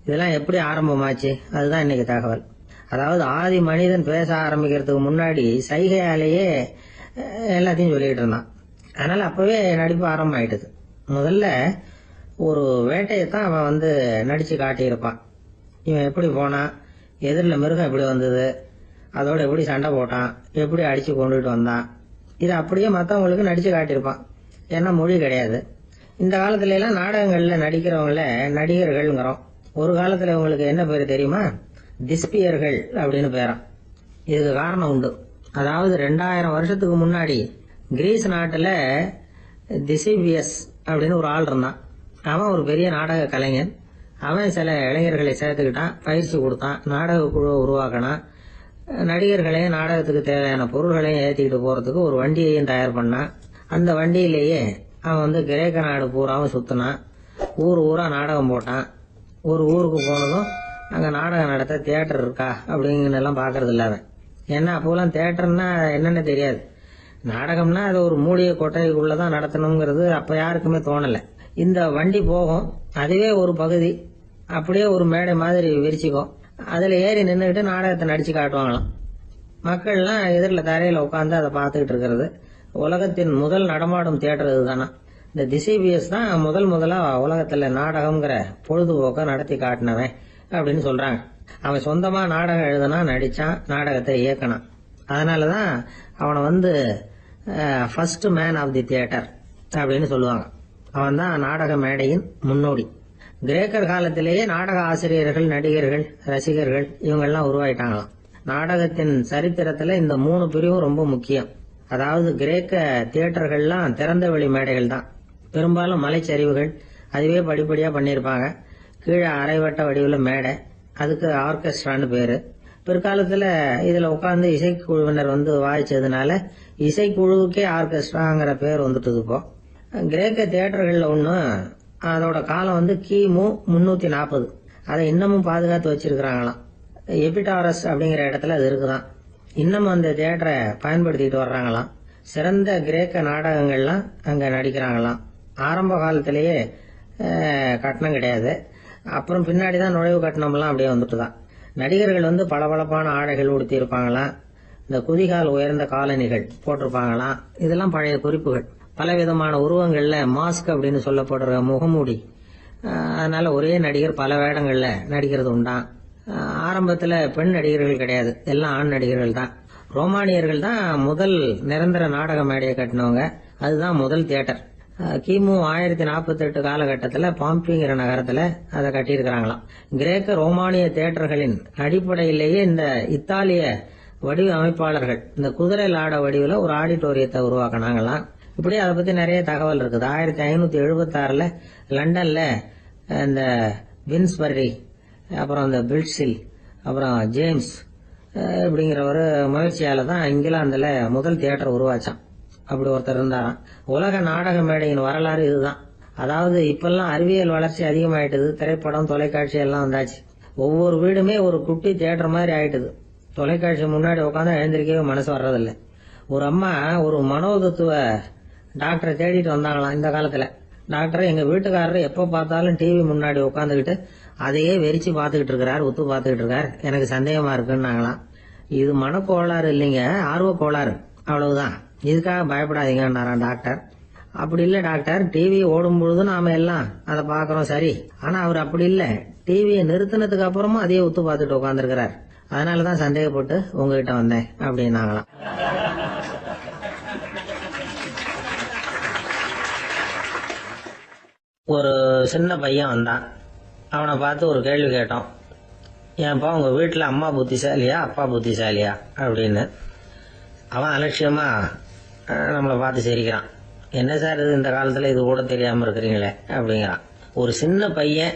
இதெல்லாம் எப்படி ஆரம்பமாச்சு? அதுதான் இன்னைக்கு தகவல். அதாவது ஆதி மனிதன் பேச ஆரம்பிக்கிறதுக்கு முன்னாடி சைகையாலேயே எல்லாத்தையும் சொல்லிட்டு இருந்தான். அதனால அப்பவே நடிப்பு ஆரம்பம் ஆயிட்டுது. முதல்ல ஒரு வேட்டையத்தான் அவன் நடிச்சு காட்டியிருப்பான். இவன் எப்படி போனான், எதிரில் மிருகம் எப்படி வந்தது, அதோட எப்படி சண்டை போட்டான், எப்படி அடிச்சு கொண்டுட்டு வந்தான், இது அப்படியே மற்றவங்களுக்கு நடிச்சு காட்டியிருப்பான். ஏன்னா மொழி கிடையாது. இந்த காலத்துல எல்லாம் நாடகங்கள்ல நடிக்கிறவங்கள நடிகர்கள்ங்கிறோம். ஒரு காலத்துல உங்களுக்கு என்ன பேரு தெரியுமா? திஸ்பியர்கள் அப்படின்னு பேராம். இதுக்கு காரணம் உண்டு. அதாவது 2000 வருஷத்துக்கு முன்னாடி கிரீஸ் நாட்டுல திசிபியஸ் அப்படின்னு ஒரு ஆள் இருந்தான். அவன் ஒரு பெரிய நாடக கலைஞன். அவன் சில இளைஞர்களை சேர்த்துக்கிட்டான், பயிற்சி கொடுத்தான், நாடக குழுவை உருவாக்கினான். நடிகர்களையும் நாடகத்துக்கு தேவையான பொருள்களையும் ஏற்றிக்கிட்டு போறதுக்கு ஒரு வண்டியையும் தயார் பண்ணான். அந்த வண்டியிலேயே அவன் கிரேக்க நாடு பூராவும் சுத்தினான். ஊர் ஊரா நாடகம் போட்டான். ஒரு ஊருக்கு போனதும் அங்க நாடகம் நடத்த தியேட்டர் இருக்கா அப்படிங்கன்னு எல்லாம் பாக்குறது இல்ல அவன். ஏன்னா அப்போலாம் தியேட்டர்னா என்னன்னு தெரியாது. நாடகம்னா அது ஒரு மூடிய கொட்டைக்குள்ளதான் நடத்தணுங்கிறது அப்ப யாருக்குமே தோணல. இந்த வண்டி போகும், அதுவே ஒரு பகுதி அப்படியே ஒரு மேடை மாதிரி விரிச்சுக்கும். அதுல ஏறி நின்றுகிட்டு நாடகத்தை நடிச்சு காட்டுவாங்களாம். மக்கள்லாம் எதிரில் தரையில உட்காந்து அதை பார்த்துக்கிட்டு இருக்கிறது. உலகத்தின் முதல் நடமாடும் தியேட்டர் இதுதானா. இந்த திசிபியஸ் தான் முதலா உலகத்துல நாடகம்ங்கிற பொழுதுபோக்க நடத்தி காட்டினவன் அப்படின்னு சொல்றாங்க. அவன் சொந்தமா நாடகம் எழுதுனா, நடிச்சான், நாடகத்தை இயக்கினான். அதனாலதான் அவனை first man of the theatre அப்படின்னு சொல்லுவாங்க. அவன் தான் நாடக மேடையின் முன்னோடி. கிரேக்கர் காலத்திலேயே நாடக ஆசிரியர்கள், நடிகர்கள், ரசிகர்கள் இவங்கெல்லாம் உருவாயிட்டாங்களாம். நாடகத்தின் சரித்திரத்துல இந்த 3 பிரிவும் ரொம்ப முக்கியம். அதாவது கிரேக்க தியேட்டர்கள்லாம் திறந்த வெளி மேடைகள் தான். பெரும்பாலும் மலைச்சரிவுகள், அதுவே படிப்படியா பண்ணிருப்பாங்க. கீழே அரைவட்ட வடிவில் மேடை, அதுக்கு ஆர்கெஸ்ட்ரான்னு பேரு. பிற்காலத்துல இதுல உட்கார்ந்து இசைக்குழுவினர் வாய்ச்சதுனால இசைக்குழுவுக்கே ஆர்கெஸ்ட்ராங்கிற பேர் வந்துட்டுது. இப்போ கிரேக்க தியேட்டர்கள்ல ஒண்ணு, அதோட காலம் கிமு 340. அதை இன்னமும் பாதுகாத்து வச்சிருக்கிறாங்களாம். எபிடாரஸ் அப்படிங்கிற இடத்துல அது இருக்குதான். இன்னும் அந்த தியேட்டரை பயன்படுத்திட்டு வர்றாங்களாம். சிறந்த கிரேக்க நாடகங்கள்லாம் அங்க நடிக்கிறாங்களாம். ஆரம்ப காலத்திலேயே கட்டணம் கிடையாது. அப்புறம் பின்னாடிதான் நுழைவு கட்டணம்லாம் அப்படியே வந்துட்டுதான். நடிகர்கள் பளபளப்பான ஆடைகள் உடுத்தி இருப்பாங்களாம். இந்த குதிகால் உயர்ந்த காலணிகள் போட்டிருப்பாங்களாம். இதெல்லாம் பழைய குறிப்புகள். பலவிதமான உருவங்கள்ல மாஸ்க் அப்படின்னு சொல்லப்படுற முகமூடி. அதனால ஒரே நடிகர் பல வேடங்கள்ல நடிக்கிறது உண்டான். ஆரம்பத்துல பெண் நடிகர்கள் கிடையாது, எல்லாம் ஆண் நடிகர்கள் தான். ரோமானியர்கள் தான் முதல் நிரந்தர நாடக மேடையை கட்டினவங்க. அதுதான் முதல் தியேட்டர். கிமு 1048 காலகட்டத்துல பாம்பிங்கிற நகரத்துல அதை கட்டியிருக்கிறாங்களாம். கிரேக்க ரோமானிய தியேட்டர்களின் அடிப்படையிலேயே இந்த இத்தாலிய வடிவமைப்பாளர்கள் இந்த குதிரை லாட வடிவில் ஒரு ஆடிட்டோரியத்தை உருவாக்கினாங்களாம். இப்படி அதை பத்தி நிறைய தகவல் இருக்குது. 1576 லண்டன்ல இந்த வின்ஸ்பர்ரி, அப்புறம் இந்த பில்ட்ஸில், அப்புறம் ஜேம்ஸ் இப்படிங்கிற ஒரு முயற்சியால தான் இங்கிலாந்துல முதல் தியேட்டர் உருவாச்சான். அப்படி ஒருத்தர் இருந்தாராம். உலக நாடக மேடையின் வரலாறு இதுதான். அதாவது இப்பெல்லாம் அறிவியல் வளர்ச்சி அதிகமாயிட்டுது. திரைப்படம், தொலைக்காட்சி எல்லாம் வந்தாச்சு. ஒவ்வொரு வீடுமே ஒரு குட்டி தியேட்டர் மாதிரி ஆயிட்டுது. தொலைக்காட்சி முன்னாடி உட்காந்து எழுந்திருக்கவே மனசு வர்றதில்லை. ஒரு அம்மா ஒரு மனோதத்துவ டாக்டரை தேடிட்டு வந்தாங்களாம் இந்த காலத்துல. டாக்டர், எங்க வீட்டுக்காரரு எப்ப பார்த்தாலும் டிவி முன்னாடி உட்காந்துக்கிட்டு அதையே வெறிச்சு பார்த்துக்கிட்டு இருக்கிறார், உத்து பார்த்துக்கிட்டு இருக்கார், எனக்கு சந்தேகமா இருக்குன்னாங்களாம். இது மனக்கோளாறு இல்லைங்க, ஆர்வ கோளாறு, அவ்வளவுதான், இதுக்காக பயப்படாதீங்கன்னாராம் டாக்டர். அப்படி இல்ல டாக்டர், டிவி ஓடும் பொழுது நாம எல்லாம் அதை பாக்குறோம் சரி, ஆனா அவர் அப்படி இல்ல, டிவியை நிறுத்தினதுக்கு அப்புறமும் அதையே உத்து பார்த்துட்டு உட்காந்துருக்கிறார், அதனாலதான் சந்தேகப்பட்டு உங்ககிட்ட வந்தேன் அப்படின்னாங்களாம். ஒரு சின்ன பையன் வந்தான். அவனை பார்த்து ஒரு கேள்வி கேட்டோம். ஏன்ப்பா உங்க வீட்டுல அம்மா புத்திசாலியா அப்பா புத்திசாலியா அப்படின்னு. அவன் அலட்சியமா நம்மளை பார்த்து சிரிக்கிறான். என்ன சார் இது, இந்த காலத்துல இது கூட தெரியாம இருக்கிறீங்களே அப்படிங்கிறான். ஒரு சின்ன பையன்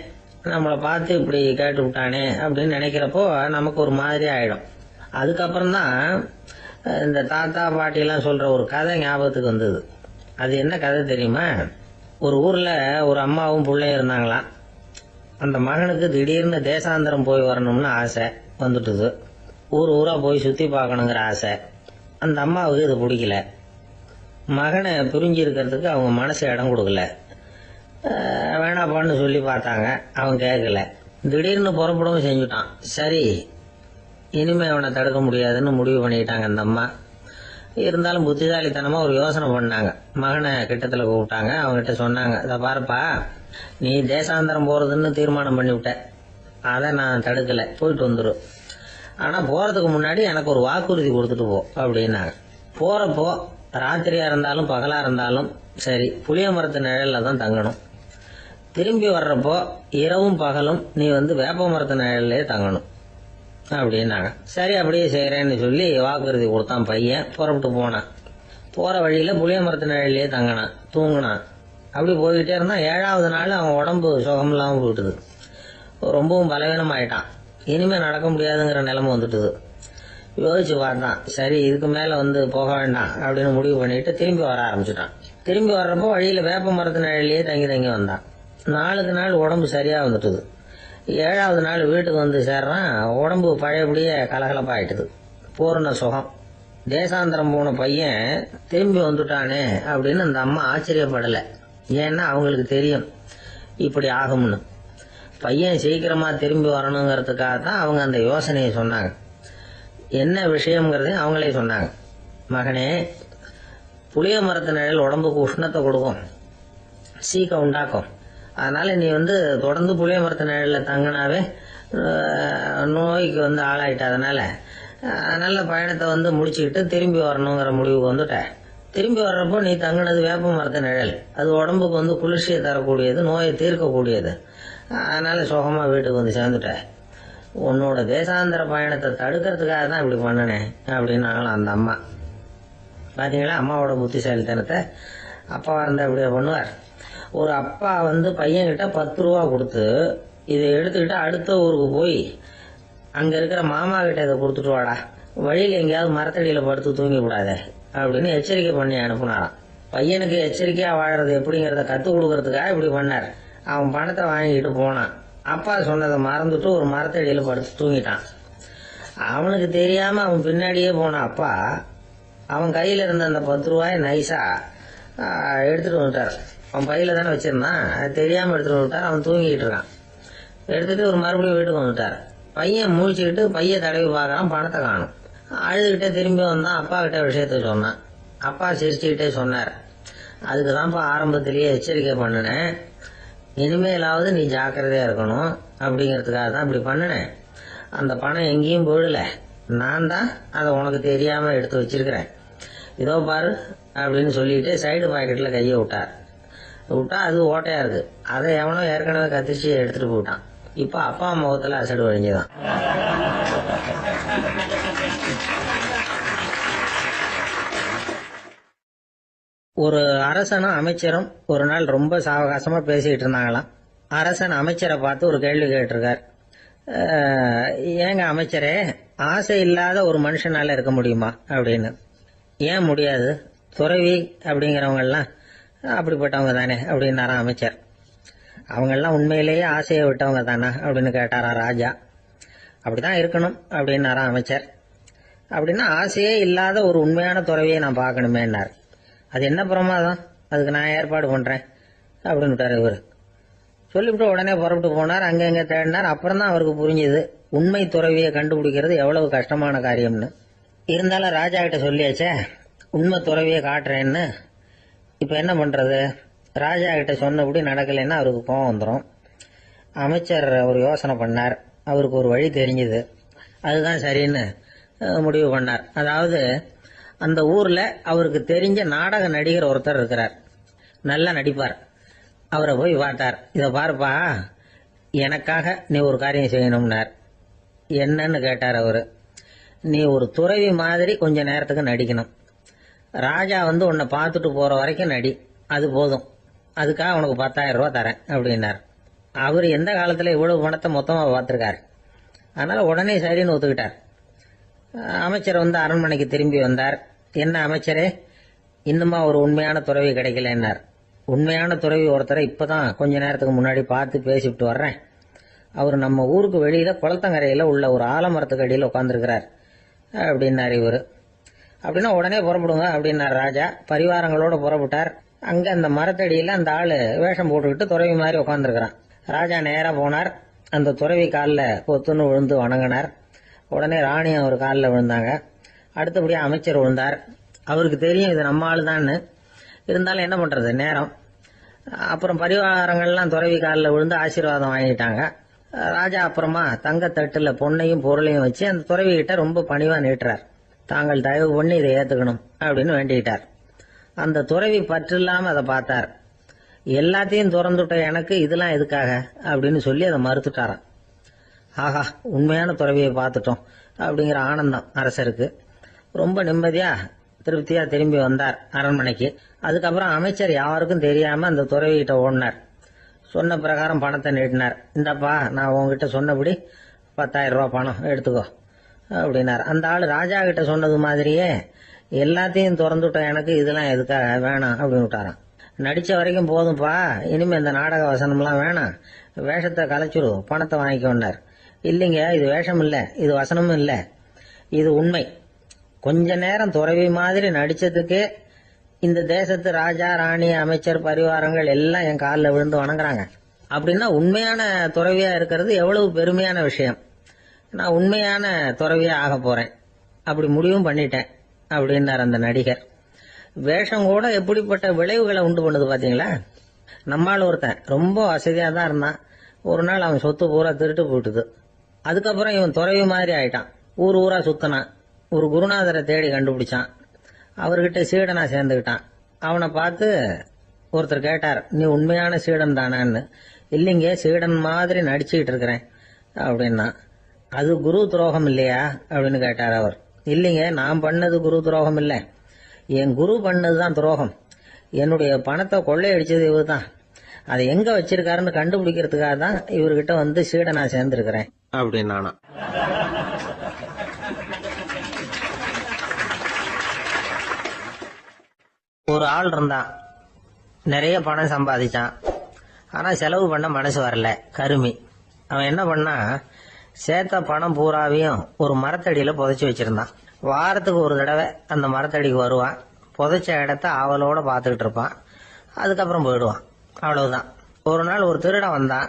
நம்மளை பார்த்து இப்படி கேட்டு விட்டானே அப்படின்னு நினைக்கிறப்போ நமக்கு ஒரு மாதிரி ஆயிடும். அதுக்கப்புறம் தான் இந்த தாத்தா பாட்டி எல்லாம் சொல்ற ஒரு கதை ஞாபகத்துக்கு வந்தது. அது என்ன கதை தெரியுமா? ஒரு ஊர்ல ஒரு அம்மாவும் பிள்ளையும் இருந்தாங்களாம். அந்த மகனுக்கு திடீர்னு தேசாந்திரம் போய் வரணும்னு ஆசை வந்துட்டுது. ஊர் ஊரா போய் சுத்தி பார்க்கணுங்கிற ஆசை. அந்த அம்மாவுக்கு இது பிடிக்கல. மகனை பிரிஞ்சு இருக்கிறதுக்கு அவங்க மனசு இடம் கொடுக்கல. வேணாப்பான்னு சொல்லி பார்த்தாங்க, அவன் கேட்கல. திடீர்னு புறப்படவும் செஞ்சுட்டான். சரி, இனிமே அவனை தடுக்க முடியாதுன்னு முடிவு பண்ணிட்டாங்க அந்த அம்மா. இருந்தாலும் புத்திசாலித்தனமா ஒரு யோசனை பண்ணாங்க. மகனை கிட்டத்துல கூப்பிட்டாங்க. அவங்ககிட்ட சொன்னாங்க, இதை பாருப்பா, நீ தேசாந்தரம் போறதுன்னு தீர்மானம் பண்ணிவிட்ட, அதை நான் தடுக்கல, போயிட்டு வந்துடும். ஆனா போறதுக்கு முன்னாடி எனக்கு ஒரு வாக்குறுதி கொடுத்துட்டு போ அப்படின்னாங்க. போறப்போ ராத்திரியா இருந்தாலும் பகலா இருந்தாலும் சரி, புளிய மரத்து நிழல்ல தான் தங்கணும். திரும்பி வர்றப்போ இரவும் பகலும் நீ வேப்ப மரத்து நிழல்லே தங்கணும் அப்படின்னாங்க. சரி, அப்படியே செய்யறேன்னு சொல்லி வாக்குறுதி கொடுத்தான் பையன். புறப்பட்டு போனான். போற வழியில புளிய மரத்து நிழல்லே தங்கினான், தூங்கினான். அப்படி போய்கிட்டே இருந்தான். 7வது நாள் அவன் உடம்பு சுகம் இல்லாம போயிட்டுது. ரொம்பவும் பலவீனம் ஆயிட்டான். இனிமே நடக்க முடியாதுங்கிற நிலைமை வந்துட்டுது. யோசிச்சு பார்த்தான். சரி, இதுக்கு மேல போக வேண்டாம் அப்படின்னு முடிவு பண்ணிட்டு திரும்பி வர ஆரம்பிச்சுட்டான். திரும்பி வர்றப்போ வழியில வேப்ப மரத்து நிழல்லையே தங்கி வந்தான். நாளுக்கு நாள் உடம்பு சரியா வந்துட்டுது. 7வது நாள் வீட்டுக்கு சேர்றான். உடம்பு பழையபடியே கலகலப்பாயிட்டுது. பூர்ண சுகம். தேசாந்திரம் போன பையன் திரும்பி வந்துட்டானே அப்படின்னு அந்த அம்மா ஆச்சரியப்படல. ஏன்னா அவங்களுக்கு தெரியும் இப்படி ஆகும்னு. பையன் சீக்கிரமா திரும்பி வரணுங்கிறதுக்காக தான் அவங்க அந்த யோசனையை சொன்னாங்க. என்ன விஷயம்ங்கிறதையும் அவங்களே சொன்னாங்க. மகனே, புளிய மரத்து நிழல் உடம்புக்கு உஷ்ணத்தை கொடுக்கும், சீக்கம் உண்டாக்கும். அதனால நீ தொடர்ந்து புளிய மரத்து நிழல்ல தங்கினாவே நோய்க்கு ஆளாயிட்ட. அதனால நல்ல பயணத்தை முடிச்சுக்கிட்டு திரும்பி வரணுங்கிற முடிவுக்கு வந்துட்ட. திரும்பி வர்றப்போ நீ தங்கினது வேப்ப மரத்து நிழல். அது உடம்புக்கு குளிர்ச்சியை தரக்கூடியது, நோயை தீர்க்கக்கூடியது. அதனால சுகமா வீட்டுக்கு சேர்ந்துட்ட. உன்னோட தேசாந்திர பயணத்தை தடுக்கிறதுக்காக தான் இப்படி பண்ணனேன் அப்படின்னாங்களாம் அந்த அம்மா. பாத்தீங்களா அம்மாவோட புத்திசாலித்தனத்தை? அப்பா இருந்தா இப்படியா பண்ணுவார்? ஒரு அப்பா பையன் கிட்ட 10 ரூபா கொடுத்து இதை எடுத்துக்கிட்டு அடுத்த ஊருக்கு போய் அங்க இருக்கிற மாமா கிட்ட இதை கொடுத்துட்டு வாடா, வழியில எங்கேயாவது மரத்தடியில படுத்து தூங்கி விடாத அப்படின்னு எச்சரிக்கை பண்ணி அனுப்புனாராம். பையனுக்கு எச்சரிக்கையா வாழறது எப்படிங்கறத கத்து கொடுக்கறதுக்காக இப்படி பண்ணார். அவன் பணத்தை வாங்கிட்டு போனான். அப்பா சொன்னதை மறந்துட்டு ஒரு மரத்தடியில படுத்து தூங்கிட்டான். அவனுக்கு தெரியாம அவன் பின்னாடியே போன அப்பா அவன் கையில இருந்த அந்த 10 ரூபாய் நைஸா எடுத்துட்டு வந்துட்டார். அவன் பையில தானே வச்சிருந்தான், அது தெரியாம எடுத்துட்டு வந்துட்டார். அவன் தூங்கிட்டு இருக்கான். எடுத்துட்டு ஒரு மறுபடியும் வீட்டுக்கு வந்துட்டார். பையன் முழிச்சுக்கிட்டு பைய தடவி பார்க்கறான், பணத்தை காணும். அழுதுகிட்டே திரும்பி வந்தான். அப்பா கிட்ட விஷயத்த சொன்னான். அப்பா சிரிச்சுக்கிட்டே சொன்னார், அதுக்குதான்ப்பா ஆரம்பத்திலேயே எச்சரிக்கை பண்ணினேன், இனிமேலாவது நீ ஜாக்கிரதையா இருக்கணும் அப்படிங்கறதுக்காக தான் இப்படி பண்ணினேன். அந்த பணம் எங்கேயும் போயிடல, நான் தான் அதை உனக்கு தெரியாம எடுத்து வச்சிருக்கிறேன். இதோ பாரு அப்படின்னு சொல்லிட்டு சைடு பாக்கெட்ல கையை விட்டா அது ஓட்டையா இருக்கு. அதை எவனோ ஏற்கனவே கத்திச்சு எடுத்துட்டு போயிட்டான். இப்ப அப்பா முகத்துல அசடு வழிஞ்சுதான். ஒரு அரசனும் அமைச்சரும் ஒரு நாள் ரொம்ப சாவகாசமா பேசிட்டு இருந்தாங்களாம். அரசன் அமைச்சரை பார்த்து ஒரு கேள்வி கேட்டிருக்கார். ஏங்க அமைச்சரே, ஆசை இல்லாத ஒரு மனுஷனால இருக்க முடியுமா அப்படின்னு. ஏன் முடியாது, துறவி அப்படிங்கிறவங்க எல்லாம் அப்படிப்பட்டவங்க தானே அப்படின்னாராம் அமைச்சர். அவங்க எல்லாம் உண்மையிலேயே ஆசையை விட்டவங்க தானே அப்படின்னு கேட்டாரா ராஜா. அப்படிதான் இருக்கணும் அப்படின்னாராம் அமைச்சர். அப்படின்னா ஆசையே இல்லாத ஒரு உண்மையான துறவியை நான் பார்க்கணுமேன்னார். அது என்ன பிரமாதம், அதுக்கு நான் ஏற்பாடு பண்றேன் அப்படின்னு விட்டார் இவர். சொல்லிவிட்டு உடனே புறப்பட்டு போனார். அங்கங்க தேடினார். அப்புறம் தான் அவருக்கு புரிஞ்சுது உண்மை துறவியை கண்டுபிடிக்கிறது எவ்வளவு கஷ்டமான காரியம்னு. இருந்தாலும் ராஜா கிட்ட சொல்லியாச்சே உண்மை துறவியை காட்டுறேன்னு. இப்ப என்ன பண்றது? ராஜா கிட்ட சொன்னபடி நடக்கலைன்னா அவருக்கு கோவம் வந்துடும். அமைச்சர் ஒரு யோசனை பண்ணார். அவருக்கு ஒரு வழி தெரிஞ்சுது. அதுதான் சரின்னு முடிவு பண்ணார். அதாவது அந்த ஊர்ல அவருக்கு தெரிஞ்ச நாடக நடிகர் ஒருத்தர் இருக்கிறார், நல்லா நடிப்பார். அவரை போய் பார்த்தார். இத பாருப்பா, எனக்காக நீ ஒரு காரியம் செய்யணும்னார். என்னன்னு கேட்டார் அவரு. நீ ஒரு துறவி மாதிரி கொஞ்ச நேரத்துக்கு நடிக்கணும். ராஜா உன்னை பார்த்துட்டு போற வரைக்கும் நடி, அது போதும். அதுக்காக உனக்கு 10,000 ரூபாய் தரேன் அப்படின்னார். அவர் எந்த காலத்துல இவ்வளவு பணத்தை மொத்தமா பார்த்திருக்காரு. அதனால உடனே சரின்னு ஒத்துக்கிட்டார். அமைச்சர் அரண்மனைக்கு திரும்பி வந்தார். என்ன அமைச்சரே, இன்னுமா ஒரு உண்மையான துறவி கிடைக்கலன்னார். உண்மையான துறவி ஒருத்தரை இப்பதான் கொஞ்ச நேரத்துக்கு முன்னாடி பார்த்து பேசிவிட்டு வர்றேன். அவர் நம்ம ஊருக்கு வெளியில குளத்தங்கரையில உள்ள ஒரு ஆலமரத்துக்கு அடியில் உட்காந்துருக்கிறார் அப்படின்னார் இவரு. அப்படின்னா உடனே புறப்படுங்க அப்படின்னார் ராஜா. பரிவாரங்களோட புறப்பட்டார். அங்க அந்த மரத்தடியில அந்த ஆளு வேஷம் போட்டுக்கிட்டு துறவி மாதிரி உட்காந்துருக்கிறான். ராஜா நேரா போனார். அந்த துறவி காலில் பொத்துன்னு விழுந்து வணங்கினார். உடனே ராணி அவர் காலில் விழுந்தாங்க. அடுத்தபடியா அமைச்சர் விழுந்தார். அவருக்கு தெரியும் இது நம்ம ஆளு தான். இருந்தாலும் என்ன பண்றது, நேரம். அப்புறம் பரிவாரங்கள்லாம் துறவி காலில் விழுந்து ஆசீர்வாதம் வாங்கிட்டாங்க. ராஜா அப்புறமா தங்கத்தட்டுல பொன்னையும் பொருளையும் வச்சு அந்த துறவி கிட்ட ரொம்ப பணிவா நீட்டுறார். தாங்கள் தயவு பண்ணி இதை ஏத்துக்கணும் அப்படின்னு வேண்டிக்கிட்டார். அந்த துறவி பற்று இல்லாம அதை பார்த்தார். எல்லாத்தையும் திறந்துட்ட எனக்கு இதெல்லாம் எதுக்காக அப்படின்னு சொல்லி அதை மறுத்துட்டாராம். ஆஹா, உண்மையான துறவியை பார்த்துட்டோம் அப்படிங்கிற ஆனந்தம் அரசருக்கு. ரொம்ப நிம்மதியா திருப்தியா திரும்பி வந்தார் அரண்மனைக்கு. அதுக்கப்புறம் அமைச்சர் யாருக்கும் தெரியாம அந்த துறவிகிட்ட ஓடினார். சொன்ன பிரகாரம் பணத்தை நீட்டினார். இந்தப்பா, நான் உங்ககிட்ட சொன்னபடி 10,000 ரூபாய் பணம் எடுத்துக்கோ அப்படின்னார். அந்த ஆளு ராஜா கிட்ட சொன்னது மாதிரியே எல்லாத்தையும் திறந்துட்ட எனக்கு இதெல்லாம் எதுக்காக வேணாம் அப்படின்னு விட்டாராம். நடிச்ச வரைக்கும் போதும்பா, இனிமே இந்த நாடக வசனம்லாம் வேணாம், வேஷத்தை கலைச்சிரு, பணத்தை வாங்கிக்கோன்னார். இல்லைங்க, இது வேஷம் இல்ல, இது வசனமும் இல்ல, இது உண்மை. கொஞ்ச நேரம் துறவி மாதிரி நடிச்சதுக்கே இந்த தேசத்து ராஜா, ராணி, அமைச்சர், பரிவாரங்கள் எல்லாம் என் காலில் விழுந்து வணங்குறாங்க. அப்படின்னா உண்மையான துறவியா இருக்கிறது எவ்வளவு பெருமையான விஷயம். நான் உண்மையான துறவியா ஆக போறேன், அப்படி முடிவும் பண்ணிட்டேன் அப்படின்னார் அந்த நடிகர். வேஷம் கூட எப்படிப்பட்ட விளைவுகளை உண்டு பண்ணுது பாத்தீங்களா. நம்மால் ஒருத்தன் ரொம்ப வசதியா தான் இருந்தான். ஒரு நாள் அவன் சொத்து பூரா திருட்டு போட்டுது. அதுக்கப்புறம் இவன் துறவி மாதிரி ஆயிட்டான். ஊர் ஊரா சுத்தினான். ஒரு குருநாதரை தேடி கண்டுபிடிச்சான். அவர்கிட்ட சீடனா சேர்ந்துக்கிட்டான். அவனை பார்த்து ஒருத்தர் கேட்டார், நீ உண்மையான சீடன் தானான்னு. இல்லைங்க, சீடன் மாதிரி நடிச்சுக்கிட்டு இருக்கிறேன் அப்படின்னா. அது குரு துரோகம் இல்லையா அப்படின்னு கேட்டார் அவர். இல்லைங்க, நான் பண்ணது குரு துரோகம் இல்லை, என் குரு பண்ணதுதான் துரோகம். என்னுடைய பணத்தை கொள்ளையடிச்சது இவர் தான். அதை எங்க வச்சிருக்காருன்னு கண்டுபிடிக்கிறதுக்காக தான் இவர்கிட்ட சீடனா சேர்ந்திருக்கிறேன் அப்படின்னானா. ஒரு ஆள் இருந்தான், நிறைய பணம் சம்பாதிச்சான். ஆனா செலவு பண்ண மனசு வரல, கருமி. அவன் என்ன பண்ணா, சேர்த்த பணம் பூராவையும் ஒரு மரத்தடியில புதைச்சி வச்சிருந்தான். வாரத்துக்கு ஒரு தடவை அந்த மரத்தடிக்கு வருவான். புதைச்ச இடத்த ஆவலோட பாத்துக்கிட்டு இருப்பான். அதுக்கப்புறம் போயிடுவான். அவ்வளவுதான். ஒரு நாள் ஒரு திருடன் வந்தான்.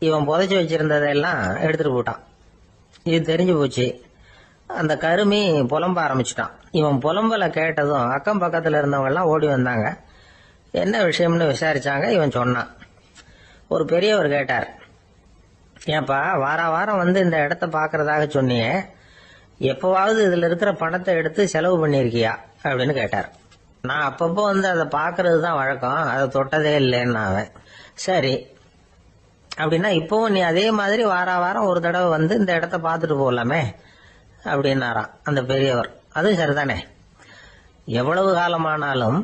இவன் புதைச்சி வச்சிருந்ததெல்லாம் எடுத்துட்டு போட்டான். இது தெரிஞ்சு போச்சு. அந்த கருமி புலம்ப ஆரம்பிச்சுட்டான். இவன் புலம்பல கேட்டதும் அக்கம் பக்கத்துல இருந்தவங்க எல்லாம் ஓடி வந்தாங்க. என்ன விஷயம்னு விசாரிச்சாங்க. இவன் சொன்னான். ஒரு பெரியவர் கேட்டார், ஏன்பா வார வாரம் இந்த இடத்த பாக்குறதாக சொன்னியே, எப்பவாவது இதுல இருக்கிற பணத்தை எடுத்து செலவு பண்ணிருக்கியா அப்படின்னு கேட்டார். நான் அப்பப்போ அதை பாக்குறது தான் வழக்கம், அதை தொட்டதே இல்லைன்னு அவன். சரி, அப்படின்னா இப்பவும் நீ அதே மாதிரி வார வாரம் ஒரு தடவை இந்த இடத்த பாத்துட்டு போகலாமே அப்படின்னாராம் அந்த பெரியவர். அதுவும் சரிதானே, எவ்வளவு காலமானாலும்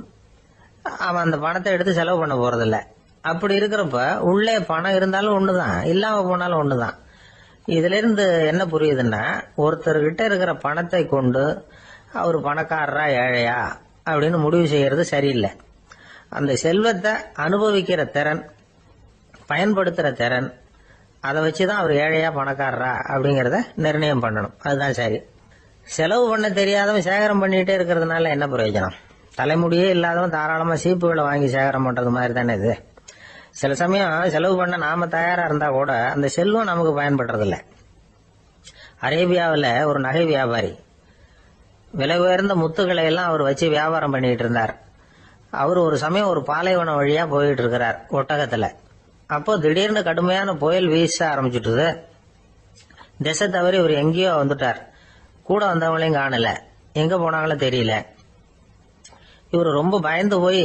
அவன் அந்த பணத்தை எடுத்து செலவு பண்ண போறதில்ல. அப்படி இருக்கிறப்ப உள்ளே பணம் இருந்தாலும் ஒண்ணுதான், இல்லாம போனாலும் ஒண்ணுதான். இதுல இருந்து என்ன புரியுதுன்னா, ஒருத்தர்கிட்ட இருக்கிற பணத்தை கொண்டு அவர் பணக்காரரா ஏழையா அப்படின்னு முடிவு செய்யறது சரியில்லை. அந்த செல்வத்தை அனுபவிக்கிற திறன், பயன்படுத்துற திறன், அதை வச்சுதான் அவர் ஏழையா பணக்காரரா அப்படிங்கறத நிர்ணயம் பண்ணணும். அதுதான் சரி. செலவு பண்ண தெரியாதவன் சேகரம் பண்ணிட்டே இருக்கிறதுனால என்ன பிரயோஜனம்? தலைமுடியே இல்லாதவன் தாராளமா சீப்புகளை வாங்கி சேகரம் பண்றது மாதிரி தானே இது. சில சமயம் செலவு பண்ண நாம தயாரா இருந்தா கூட அந்த செல்வம் நமக்கு பயன்படுறதில்ல. அரேபியாவில் ஒரு நகை வியாபாரி விலை உயர்ந்த முத்துக்களை எல்லாம் அவர் வச்சு வியாபாரம் பண்ணிட்டு இருந்தார். அவர் ஒரு சமயம் ஒரு பாலைவனம் வழியா போயிட்டு இருக்கிறார் ஒட்டகத்துல. அப்போ திடீர்னு கடுமையான புயல் வீச ஆரம்பிச்சுட்டுது. திசை தவறி இவர் எங்கேயோ வந்துட்டார். கூட வந்தவங்களையும் காணல, எங்க போனாங்களோ தெரியல. இவர் ரொம்ப பயந்து போய்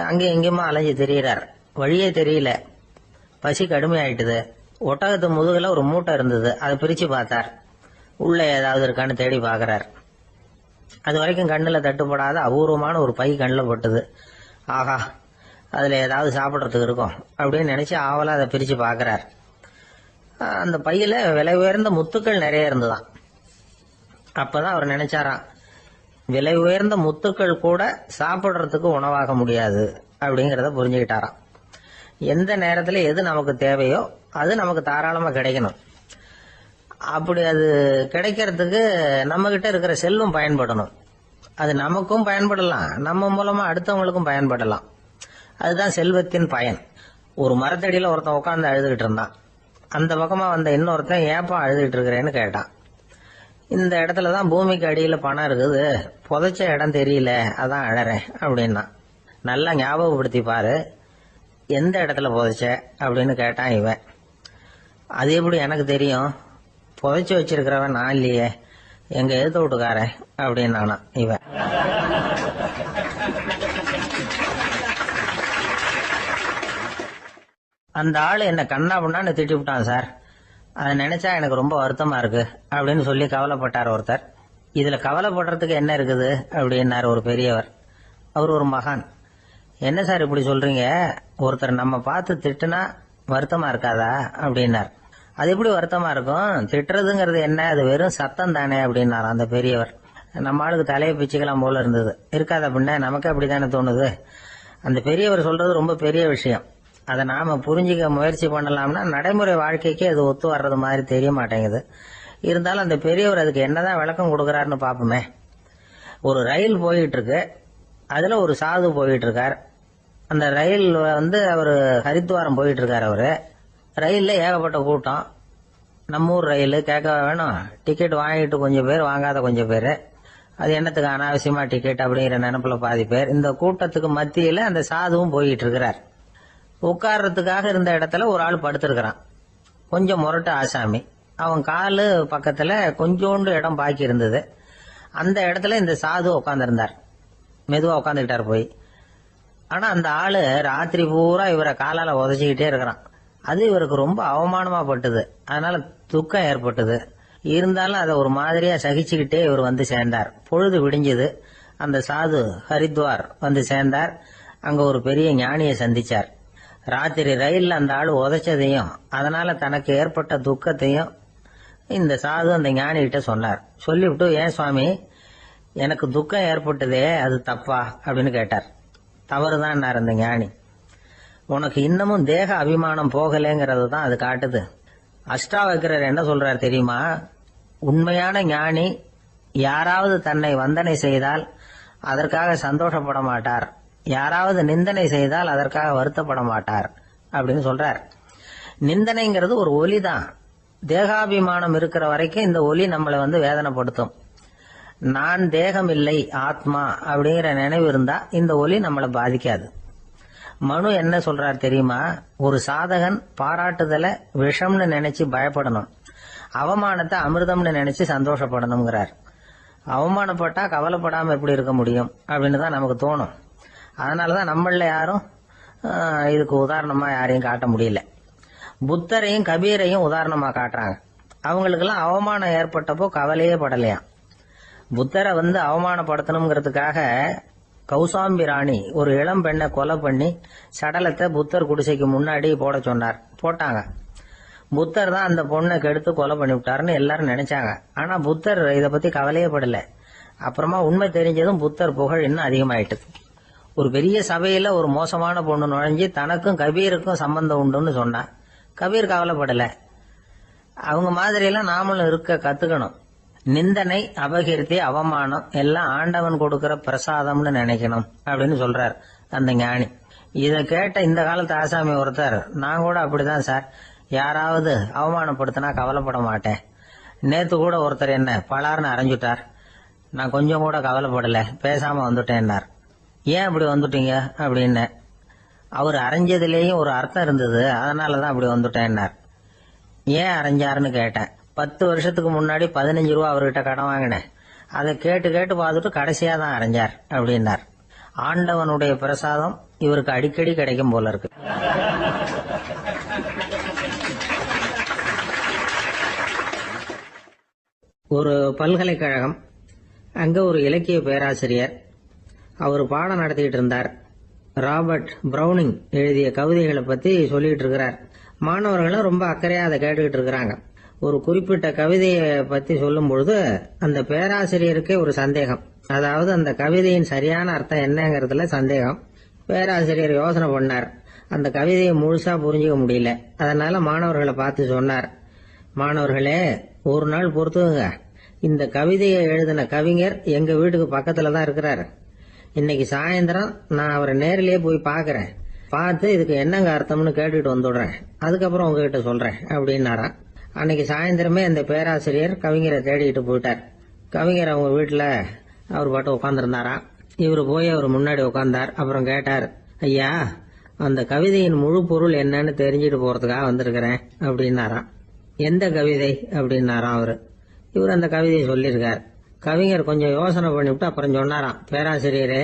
அங்கேயும் எங்கேயுமா அலைஞ்சு திரியிறார். வழியே தெரியல. பசி கடுமையாயிட்டுது. ஒட்டகத்து முதுகுல ஒரு மூட்டை இருந்தது. அதை பிரிச்சு பார்த்தார். உள்ள ஏதாவது இருக்கான்னு தேடி பார்க்கறார். அது வரைக்கும் கண்ணில் தட்டுப்படாத அபூர்வமான ஒரு பை கண்ணில் பட்டுது. ஆஹா, அதுல ஏதாவது சாப்பிட்றதுக்கு இருக்கும் அப்படின்னு நினைச்சு ஆவலா அதை பிரிச்சு பார்க்கறார். அந்த பையில விலை உயர்ந்த முத்துக்கள் நிறைய இருந்துதான். அப்பதான் அவர் நினைச்சாராம், விலை உயர்ந்த முத்துக்கள் கூட சாப்பிட்றதுக்கு உணவாக முடியாது அப்படிங்கறத புரிஞ்சுக்கிட்டாராம். எந்த நேரத்துல எது நமக்கு தேவையோ அது நமக்கு தாராளமா கிடைக்கணும். அப்படி அது கிடைக்கிறதுக்கு நம்ம கிட்ட இருக்கிற செல்வம் பயன்படணும். அது நமக்கும் பயன்படலாம், நம்ம மூலமா அடுத்தவங்களுக்கும் பயன்படலாம். அதுதான் செல்வத்தின் பயன். ஒரு மரத்தடியில ஒருத்தன் உட்காந்து அழுதுகிட்டு இருந்தான். அந்த பக்கமா வந்த இன்னொருத்தன் ஏப்பா அழுதுகிட்டு இருக்கிறேன்னு கேட்டான். இந்த இடத்துலதான் பூமிக்கு அடியில பணம் இருக்குது, புதைச்ச இடம் தெரியல, அதான் அழறேன் அப்படின்னா. நல்லா ஞாபகப்படுத்தி பாரு, எந்த இடத்துல புதைச்ச அப்படின்னு கேட்டான் இவன். அது எப்படி எனக்கு தெரியும், புதைச்சு வச்சிருக்கிறவன் நான் இல்லையே, எங்க எழுத்து வீட்டுக்காரன் அப்படின்னானா இவன். அந்த ஆளு என்ன கண்ணா பண்ணான்னு திட்டி விட்டான் சார். அதை நினைச்சா எனக்கு ரொம்ப வருத்தமா இருக்கு அப்படின்னு சொல்லி கவலைப்பட்டார் ஒருத்தர். இதுல கவலைப்படுறதுக்கு என்ன இருக்குது அப்படின்னாரு ஒரு பெரியவர். அவர் ஒரு மகான். என்ன சார் இப்படி சொல்றீங்க, ஒருத்தர் நம்ம பார்த்து திட்டுனா வருத்தமா இருக்காதா அப்படின்னார். அது எப்படி வருத்தமா இருக்கும், திட்டுறதுங்கிறது என்ன, அது வெறும் சத்தம் தானே அப்படின்னார் அந்த பெரியவர். நம்ம ஆளுக்கு தலையை பிச்சுக்கலாம் போல இருந்தது. இருக்காது அப்படின்னா நமக்கு அப்படித்தானே தோணுது. அந்த பெரியவர் சொல்றது ரொம்ப பெரிய விஷயம். அதை நாம புரிஞ்சுக்க முயற்சி பண்ணலாம்னா நடைமுறை வாழ்க்கைக்கு அது ஒத்து வர்றது மாதிரி தெரிய மாட்டேங்குது. இருந்தாலும் அந்த பெரியவர் அதுக்கு என்னதான் விளக்கம் கொடுக்கறாருன்னு பாப்போமே. ஒரு ரயில் போயிட்டு இருக்கு, அதுல ஒரு சாது போயிட்டு இருக்கார். அந்த ரயில் அவரு ஹரித்வாரம் போயிட்டு இருக்காரு. அவரு ரயில்ல ஏகப்பட்ட கூட்டம். நம்ம ஊர் ரயில் கேட்க வேணும், டிக்கெட் வாங்கிட்டு கொஞ்சம் பேர், வாங்காத கொஞ்சம் பேர். அது என்னத்துக்கு அனாவசியமா டிக்கெட் அப்படிங்கிற நினைப்புல பாதி பேர். இந்த கூட்டத்துக்கு மத்தியில அந்த சாதுவும் போயிட்டு இருக்கிறார். உட்கார்றதுக்காக இருந்த இடத்துல ஒரு ஆள் படுத்திருக்கிறான். கொஞ்சம் முரட்டு ஆசாமி. அவன் காலு பக்கத்துல கொஞ்சோண்டு இடம் பாக்கி இருந்தது. அந்த இடத்துல இந்த சாது உட்கார்ந்திருந்தார். மெதுவா உட்காந்துக்கிட்டார் போய். ஆனா அந்த ஆளு ராத்திரி பூரா இவரை காலால உதச்சிக்கிட்டே இருக்கிறான். அது இவருக்கு ரொம்ப அவமானமா பட்டுது. அதனால துக்கம் ஏற்பட்டது. இருந்தாலும் அதை ஒரு மாதிரியா சகிச்சுக்கிட்டே இவர் வந்து சேர்ந்தார். பொழுது விடிஞ்சது. அந்த சாது ஹரித்வார் வந்து சேர்ந்தார். அங்க ஒரு பெரிய ஞானியை சந்திச்சார். ராத்திரி ரயில்ல அந்த ஆளு உதைச்சதையும் அதனால தனக்கு ஏற்பட்ட துக்கத்தையும் இந்த சாது அந்த ஞானி கிட்ட சொன்னார். சொல்லிவிட்டு, ஏன் சுவாமி, எனக்கு துக்கம் ஏற்பட்டதே அது தப்பா அப்படின்னு கேட்டார். தவறுதான் அந்த ஞானி. உனக்கு இன்னமும் தேக அபிமானம் போகலைங்கிறது தான் அது காட்டுது. அஷ்டாவக்கிரர் என்ன சொல்றார் தெரியுமா, உண்மையான ஞானி யாராவது தன்னை வந்தனை செய்தால் அதற்காக சந்தோஷப்பட மாட்டார், யாராவது நிந்தனை செய்தால் அதற்காக வருத்தப்பட மாட்டார் அப்படின்னு சொல்றார். நிந்தனைங்கிறது ஒரு ஒலி தான். தேகாபிமானம் இருக்கிற வரைக்கும் இந்த ஒலி நம்மளை வேதனைப்படுத்தும். நான் தேகம் இல்லை, ஆத்மா அப்படிங்கிற நினைவு இருந்தா இந்த ஒலி நம்மளை பாதிக்காது. மனு என்ன சொல்றார் தெரியுமா, ஒரு சாதகன் பாராட்டுதலை விஷம்னு நினைச்சு பயப்படணும், அவமானத்தை அமிர்தம்னு நினைச்சு சந்தோஷப்படணுங்கிறார். அவமானப்பட்டா கவலைப்படாம எப்படி இருக்க முடியும் அப்படின்னு தான் நமக்கு தோணும். அதனாலதான் நம்மள யாரும் இதுக்கு உதாரணமா யாரையும் காட்ட முடியல. புத்தரையும் கபீரையும் உதாரணமா காட்டுறாங்க. அவங்களுக்கெல்லாம் அவமானம் ஏற்பட்டப்போ கவலையே படலையாம். புத்தரை அவமானப்படுத்தணுங்கிறதுக்காக கௌசாம்பி ராணி ஒரு இளம் பெண்ணை கொலை பண்ணி சடலத்தை புத்தர் குடிசைக்கு முன்னாடி போட சொன்னார். போட்டாங்க. புத்தர் தான் அந்த பொண்ணை கெடுத்து கொலை பண்ணி விட்டாருன்னு எல்லாரும் நினைச்சாங்க. ஆனா புத்தர் இதை பத்தி கவலையே படல. அப்புறமா உண்மை தெரிஞ்சதும் புத்தர் புகழ் இன்னும் அதிகமாயிட்டு. ஒரு பெரிய சபையில ஒரு மோசமான பொண்ணு நுழைஞ்சு தனக்கும் கபீருக்கும் சம்பந்தம் உண்டுன்னு சொன்னா கபீர் கவலைப்படல. அவங்க மாதிரி எல்லாம் நாமளும் இருக்க கத்துக்கணும். நிந்தனை, அபகீர்த்தி, அவமானம் எல்லாம் ஆண்டவன் கொடுக்கிற பிரசாதம்னு நினைக்கணும் அப்படின்னு சொல்றார் அந்த ஞானி. இத கேட்ட இந்த காலத்து ஆசாமி ஒருத்தர், நான் கூட அப்படிதான் சார், யாராவது அவமானப்படுத்தினா கவலைப்பட மாட்டேன். நேத்து கூட ஒருத்தர் என்ன பலார்னு அரைஞ்சுட்டார், நான் கொஞ்சம் கூட கவலைப்படல, பேசாம வந்துட்டேன்னார். ஏன் அப்படி வந்துட்டீங்க அப்படின்னு. அவர் அரைஞ்சதுலேயும் ஒரு அர்த்தம் இருந்தது, அதனாலதான் அப்படி வந்துட்டேன்னார். ஏன் அரைஞ்சாருன்னு கேட்டேன். 10 வருஷத்துக்கு முன்னாடி 15 ரூபா அவர்கிட்ட கடன் வாங்கினேன், அதை கேட்டு கேட்டு பார்த்துட்டு கடைசியா தான் அரைஞ்சார் அப்படின்னார். ஆண்டவனுடைய பிரசாதம் இவருக்கு அடிக்கடி கிடைக்கும் போல இருக்கு. ஒரு பல்கலைக்கழகம், அங்க ஒரு இலக்கிய பேராசிரியர், அவர் பாடம் நடத்திட்டு இருந்தார். ராபர்ட் பிரவுனிங் எழுதிய கவிதைகளை பத்தி சொல்லிட்டு இருக்கிறார். மாணவர்களும் ரொம்ப அக்கறையா அதை கேட்டுக்கிட்டு இருக்கிறாங்க. ஒரு குறிப்பிட்ட கவிதையை பத்தி சொல்லும் பொழுது அந்த பேராசிரியருக்கே ஒரு சந்தேகம், அதாவது அந்த கவிதையின் சரியான அர்த்தம் என்னங்கிறதுல சந்தேகம். பேராசிரியர் யோசனை பண்ணார், அந்த கவிதையை முழுசா புரிஞ்சுக்க முடியல. அதனால மாணவர்களை பார்த்து சொன்னார், மாணவர்களே, ஒரு நாள் பொறுத்துங்க, இந்த கவிதையை எழுதின கவிஞர் எங்க வீட்டுக்கு பக்கத்துல தான் இருக்கிறாரு. இன்னைக்கு சாயந்தரம் நான் அவரை நேரிலேயே போய் பாக்குறேன், பார்த்து இதுக்கு என்னங்க அர்த்தம்னு கேட்டுட்டு வந்துடுறேன், அதுக்கப்புறம் உங்ககிட்ட சொல்றேன் அப்படின்னாராம். அன்னைக்கு சாயந்தரமே அந்த பேராசிரியர் கவிஞரை தேடிட்டு போயிட்டார். கவிஞர் அவங்க வீட்டுல அவர் பாட்டு உட்காந்துருந்தாராம். இவரு போய் அவர் முன்னாடி உட்கார்ந்தார். அப்புறம் கேட்டார், ஐயா, அந்த கவிதையின் முழு பொருள் என்னன்னு தெரிஞ்சுட்டு போறதுக்காக வந்திருக்கிறேன் அப்படின்னாராம். எந்த கவிதை அப்படின்னாராம் அவரு. இவர் அந்த கவிதையை சொல்லியிருக்கார். கவிஞர் கொஞ்சம் யோசனை பண்ணிவிட்டு அப்புறம் சொன்னாராம், பேராசிரியரே,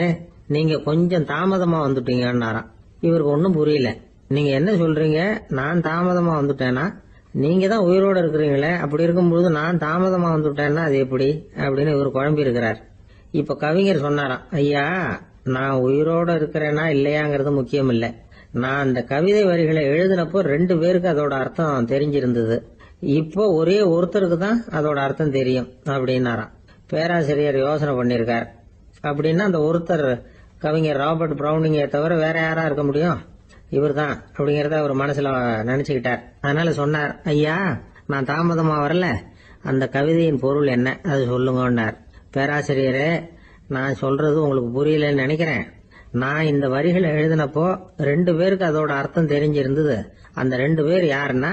நீங்க கொஞ்சம் தாமதமா வந்துட்டீங்கன்னாராம். இவருக்கு ஒன்னும் புரியல. நீங்க என்ன சொல்றீங்க, நான் தாமதமா வந்துட்டேனா? நீங்க தான் உயிரோட இருக்கிறீங்களே, அப்படி இருக்கும்போது நான் தாமதமா வந்துட்டேன்னா அது எப்படி அப்படின்னு இவர் குழம்பி இருக்கிறார். இப்ப கவிஞர் சொன்னாராம், ஐயா, நான் உயிரோட இருக்கிறேனா இல்லையாங்கிறது முக்கியம் இல்ல, நான் அந்த கவிதை வரிகளை எழுதினப்போ 2 பேருக்கு அதோட அர்த்தம் தெரிஞ்சிருந்தது, இப்போ ஒரே ஒருத்தருக்கு தான் அதோட அர்த்தம் தெரியும் அப்படின்னாராம். பேராசிரியர் யோசனை பண்ணிருக்கார். அப்படின்னா அந்த ஒருத்தர் கவிஞர் ராபர்ட் பிரவுனிங்கை தவிர வேற யாரா இருக்க முடியும்? இவர் தான் அப்படிங்கறத அவர் மனசுல நினைச்சுக்கிட்டார். அதனால சொன்னார், ஐயா, நான் தாமதமா வரல, அந்த கவிதையின் பொருள் என்ன அது சொல்லுங்கன்னார். பேராசிரியரே, நான் சொல்றது உங்களுக்கு புரியலன்னு நினைக்கிறேன். நான் இந்த வரிகளை எழுதினப்போ 2 பேருக்கு அதோட அர்த்தம் தெரிஞ்சிருந்தது. அந்த 2 பேர் யாருன்னா,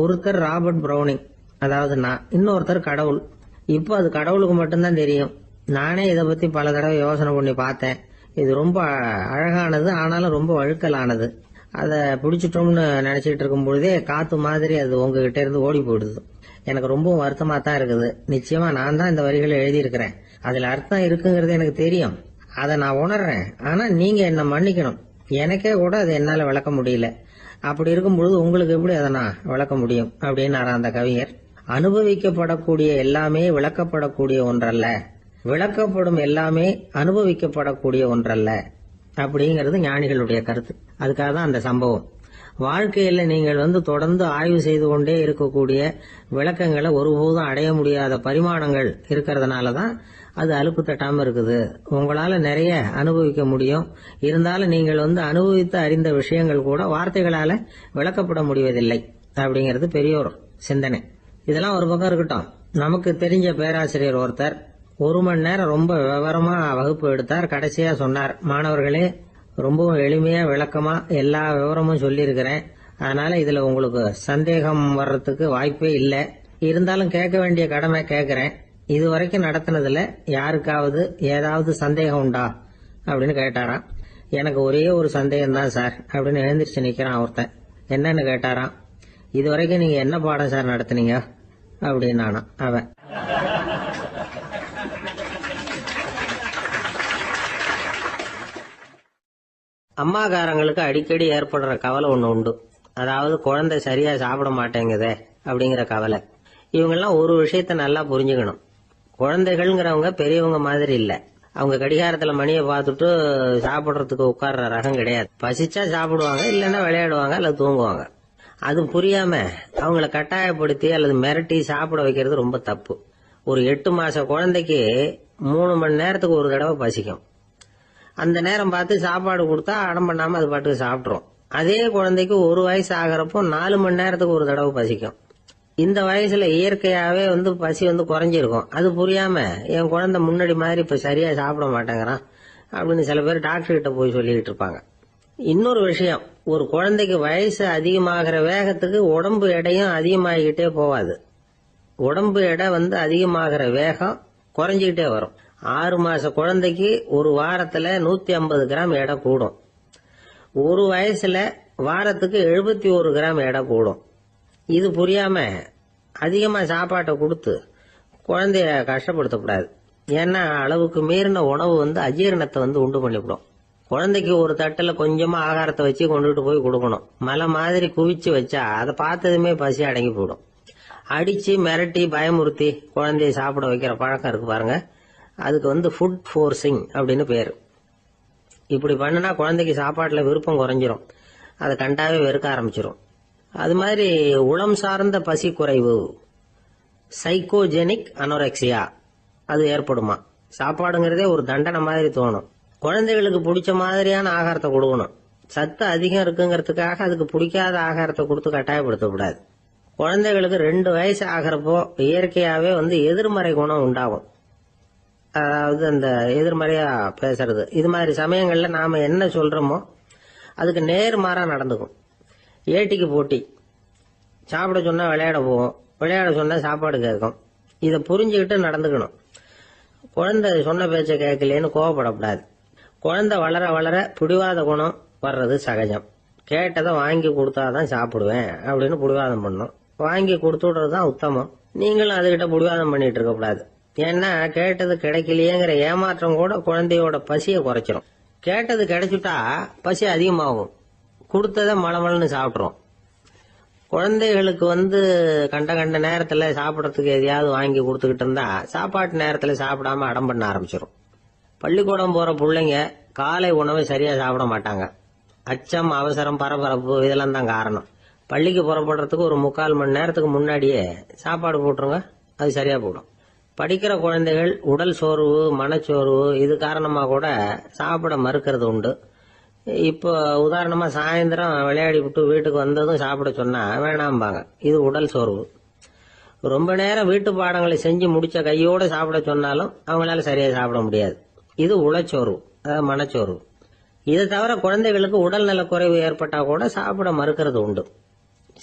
ஒருத்தர் ராபர்ட் பிரவுனிங், அதாவது நான், இன்னொருத்தர் கடவுள். இப்போ அது கடவுளுக்கு மட்டும்தான் தெரியும். நானே இதை பத்தி பல தடவை யோசனை பண்ணி பார்த்தேன். இது ரொம்ப அழகானது, ஆனாலும் ரொம்ப வழுக்கலானது. அதை பிடிச்சிட்டோம்னு நினைச்சிட்டு இருக்கும் பொழுதே காத்து மாதிரி அது உங்ககிட்ட இருந்து ஓடி போயிடுது. எனக்கு ரொம்பவும் வருத்தமா தான் இருக்குது. நிச்சயமா நான் தான் இந்த வரிகளை எழுதியிருக்கிறேன், அதுல அர்த்தம் இருக்குங்கிறது எனக்கு தெரியும், அதை நான் உணர்றேன். ஆனா நீங்க என்ன மன்னிக்கணும், எனக்கே கூட அதை என்னால விளக்க முடியல. அப்படி இருக்கும்பொழுது உங்களுக்கு எப்படி அதை நான் விளக்க முடியும் அப்படின்னு அந்த கவிஞர். அனுபவிக்கப்படக்கூடிய எல்லாமே விளக்கப்படக்கூடிய ஒன்றல்ல, விளக்கப்படும் எல்லாமே அனுபவிக்கப்படக்கூடிய ஒன்றல்ல அப்படிங்கிறது ஞானிகளுடைய கருத்து. அதுக்காக தான் அந்த சம்பவம். வாழ்க்கையில நீங்கள் தொடர்ந்து ஆய்வு செய்து கொண்டே இருக்கக்கூடிய விளக்கங்களை ஒருபோதும் அடைய முடியாத பரிமாணங்கள் இருக்கிறதுனாலதான் அது அலுப்பு தட்டாம இருக்குது. உங்களால நிறைய அனுபவிக்க முடியும், இருந்தாலும் நீங்கள் அனுபவித்து அறிந்த விஷயங்கள் கூட வார்த்தைகளால விளக்கப்பட முடிவதில்லை அப்படிங்கிறது பெரியோர் சிந்தனை. இதெல்லாம் ஒரு பக்கம் இருக்கட்டும். நமக்கு தெரிஞ்ச பேராசிரியர் ஒருத்தர் 1 மணி நேரம் ரொம்ப விவரமா வகுப்பு எடுத்தார். கடைசியா சொன்னார், மாணவர்களே, ரொம்பவும் எளிமையா விளக்கமா எல்லா விவரமும் சொல்லியிருக்கிறேன், அதனால இதுல உங்களுக்கு சந்தேகம் வர்றதுக்கு வாய்ப்பே இல்லை. இருந்தாலும் கேட்க வேண்டிய கடமை கேட்கிறேன். இதுவரைக்கும் நடத்தினதுல யாருக்காவது ஏதாவது சந்தேகம் உண்டா அப்படின்னு கேட்டாராம். எனக்கு ஒரே ஒரு சந்தேகம் தான் சார் அப்படின்னு எழுந்திரிச்சு நிக்கிறான் ஒருத்தன். என்னன்னு கேட்டாராம். இதுவரைக்கும் நீங்க என்ன பாடம் சார் நடத்துனீங்க அப்படின்னானா அவன். அம்மாக்காரங்களுக்கு அடிக்கடி ஏற்படுற கவலை ஒண்ணு உண்டு. அதாவது குழந்தை சரியா சாப்பிட மாட்டேங்குதே அப்படிங்கிற கவலை. இவங்கெல்லாம் ஒரு விஷயத்த நல்லா புரிஞ்சுக்கணும். குழந்தைகள்ங்கிறவங்க பெரியவங்க மாதிரி இல்ல. அவங்க கடிகாரத்துல மணியை பார்த்துட்டு சாப்பிடுறதுக்கு உட்கார்ற ரகம் கிடையாது. பசிச்சா சாப்பிடுவாங்க, இல்லைன்னா விளையாடுவாங்க அல்லது தூங்குவாங்க. அது புரியாம அவங்கள கட்டாயப்படுத்தி அல்லது மிரட்டி சாப்பிட வைக்கிறது ரொம்ப தப்பு. ஒரு 8 மாச குழந்தைக்கு 3 மணி நேரத்துக்கு ஒரு தடவை பசிக்கும். அந்த நேரம் பார்த்து சாப்பாடு கொடுத்தா அடம் பண்ணாம அது பாட்டுக்கு சாப்பிட்டுரும். அதே குழந்தைக்கு 1 வயசு ஆகிறப்போ 4 மணி நேரத்துக்கு ஒரு தடவை பசிக்கும். இந்த வயசுல இயற்கையாவே பசி குறைஞ்சிருக்கும். அது புரியாம என் குழந்தை முன்னாடி மாதிரி இப்ப சரியா சாப்பிட மாட்டேங்கிறான் அப்படின்னு சில பேர் டாக்டர் கிட்ட போய் சொல்லிட்டு இருப்பாங்க. இன்னொரு விஷயம், ஒரு குழந்தைக்கு வயசு அதிகமாகிற வேகத்துக்கு உடம்பு எடையும் அதிகமாகிக்கிட்டே போவாது. உடம்பு எடை அதிகமாகிற வேகம் குறைஞ்சிக்கிட்டே வரும். 6 மாச குழந்தைக்கு ஒரு வாரத்துல 150 கிராம் எடை கூடும். ஒரு வயசுல வாரத்துக்கு 71 கிராம் எடை கூடும். இது புரியாம அதிகமா சாப்பாட்டை கொடுத்து குழந்தைய கஷ்டப்படுத்தக்கூடாது. ஏன்னா அளவுக்கு மீறின உணவு அஜீரணத்தை உண்டு பண்ணிவிடும். குழந்தைக்கு ஒரு தட்டுல கொஞ்சமா ஆகாரத்தை வச்சு கொண்டுட்டு போய் கொடுக்கணும். மலை மாதிரி குவிச்சு வச்சா அதை பார்த்ததுமே பசி அடங்கி போயிடும். அடிச்சு மிரட்டி பயமுறுத்தி குழந்தைய சாப்பிட வைக்கிற பழக்கம் இருக்கு பாருங்க, அதுக்கு ஃபுட் ஃபோர்சிங் அப்படின்னு பேரு. இப்படி பண்ணுனா குழந்தைக்கு சாப்பாட்டுல விருப்பம் குறைஞ்சிரும், அதை கண்டாவே வெறுக்க ஆரம்பிச்சிரும். அது மாதிரி உளம் சார்ந்த பசி குறைவு, சைக்கோஜெனிக் அனோரெக்சியா, அது ஏற்படுமா. சாப்பாடுங்கிறதே ஒரு தண்டனை மாதிரி தோணும். குழந்தைகளுக்கு பிடிச்ச மாதிரியான ஆகாரத்தை கொடுக்கணும். சத்து அதிகம் இருக்குங்கிறதுக்காக அதுக்கு பிடிக்காத ஆகாரத்தை கொடுத்து கட்டாயப்படுத்தக்கூடாது. குழந்தைகளுக்கு 2 வயசு ஆகிறப்போ இயற்கையாவே எதிர்மறை குணம் உண்டாகும். அதாவது அந்த எதிர்மறையா பேசுறது. இது மாதிரி சமயங்கள்ல நாம என்ன சொல்றோமோ அதுக்கு நேர்மாறா நடந்துக்கும். ஏட்டிக்கு போட்டி. சாப்பிட சொன்னா விளையாட போவோம், விளையாட சொன்னா சாப்பாடு கேட்கும். இதை புரிஞ்சுக்கிட்டு நடந்துக்கணும். குழந்தை சொன்ன பேச்ச கேட்கலேன்னு கோவப்படக்கூடாது. குழந்தை வளர வளர பிடிவாத குணம் வர்றது சகஜம். கேட்டதை வாங்கி கொடுத்தாதான் சாப்பிடுவேன் அப்படின்னு பிடிவாதம் பண்ணும். வாங்கி கொடுத்து விடுறதுதான் உத்தமம். நீங்களும் அதுகிட்ட பிடிவாதம் பண்ணிட்டு இருக்க கூடாது. ஏன்னா கேட்டது கிடைக்கலையேங்கிற ஏமாற்றம் கூட குழந்தையோட பசியை குறைச்சிரும். கேட்டது கிடைச்சுட்டா பசி அதிகமாகும். கொடுத்ததை மளமளன்னு சாப்பிட்றோம். குழந்தைகளுக்கு கண்ட கண்ட நேரத்துல சாப்பிடறதுக்கு எதையாவது வாங்கி கொடுத்துக்கிட்டு இருந்தா சாப்பாட்டு நேரத்துல சாப்பிடாம அடம் பண்ண ஆரம்பிச்சிடும். பள்ளிக்கூடம் போற பிள்ளைங்க காலை உணவை சரியா சாப்பிட மாட்டாங்க. அச்சம், அவசரம், பரபரப்பு இதெல்லாம் தான் காரணம். பள்ளிக்கு புறப்படுறதுக்கு ஒரு 3/4 மணி நேரத்துக்கு முன்னாடியே சாப்பாடு போட்டுருங்க, அது சரியா போடும். படிக்கிற குழந்தைகள் உடல் சோர்வு, மனச்சோர்வு இது காரணமா கூட சாப்பிட மறுக்கிறது உண்டு. இப்போ உதாரணமா சாயந்தரம் விளையாடி விட்டு வீட்டுக்கு வந்ததும் சாப்பிட சொன்னா வேணாம்பாங்க. இது உடல் சோர்வு. ரொம்ப நேரம் வீட்டு பாடங்களை செஞ்சு முடிச்ச கையோட சாப்பிட சொன்னாலும் அவங்களால சரியா சாப்பிட முடியாது. இது உளச்சோர்வு, அதாவது மனச்சோர்வு. இதை தவிர குழந்தைகளுக்கு உடல் நலக்குறைவு ஏற்பட்டா கூட சாப்பிட மறுக்கிறது உண்டு.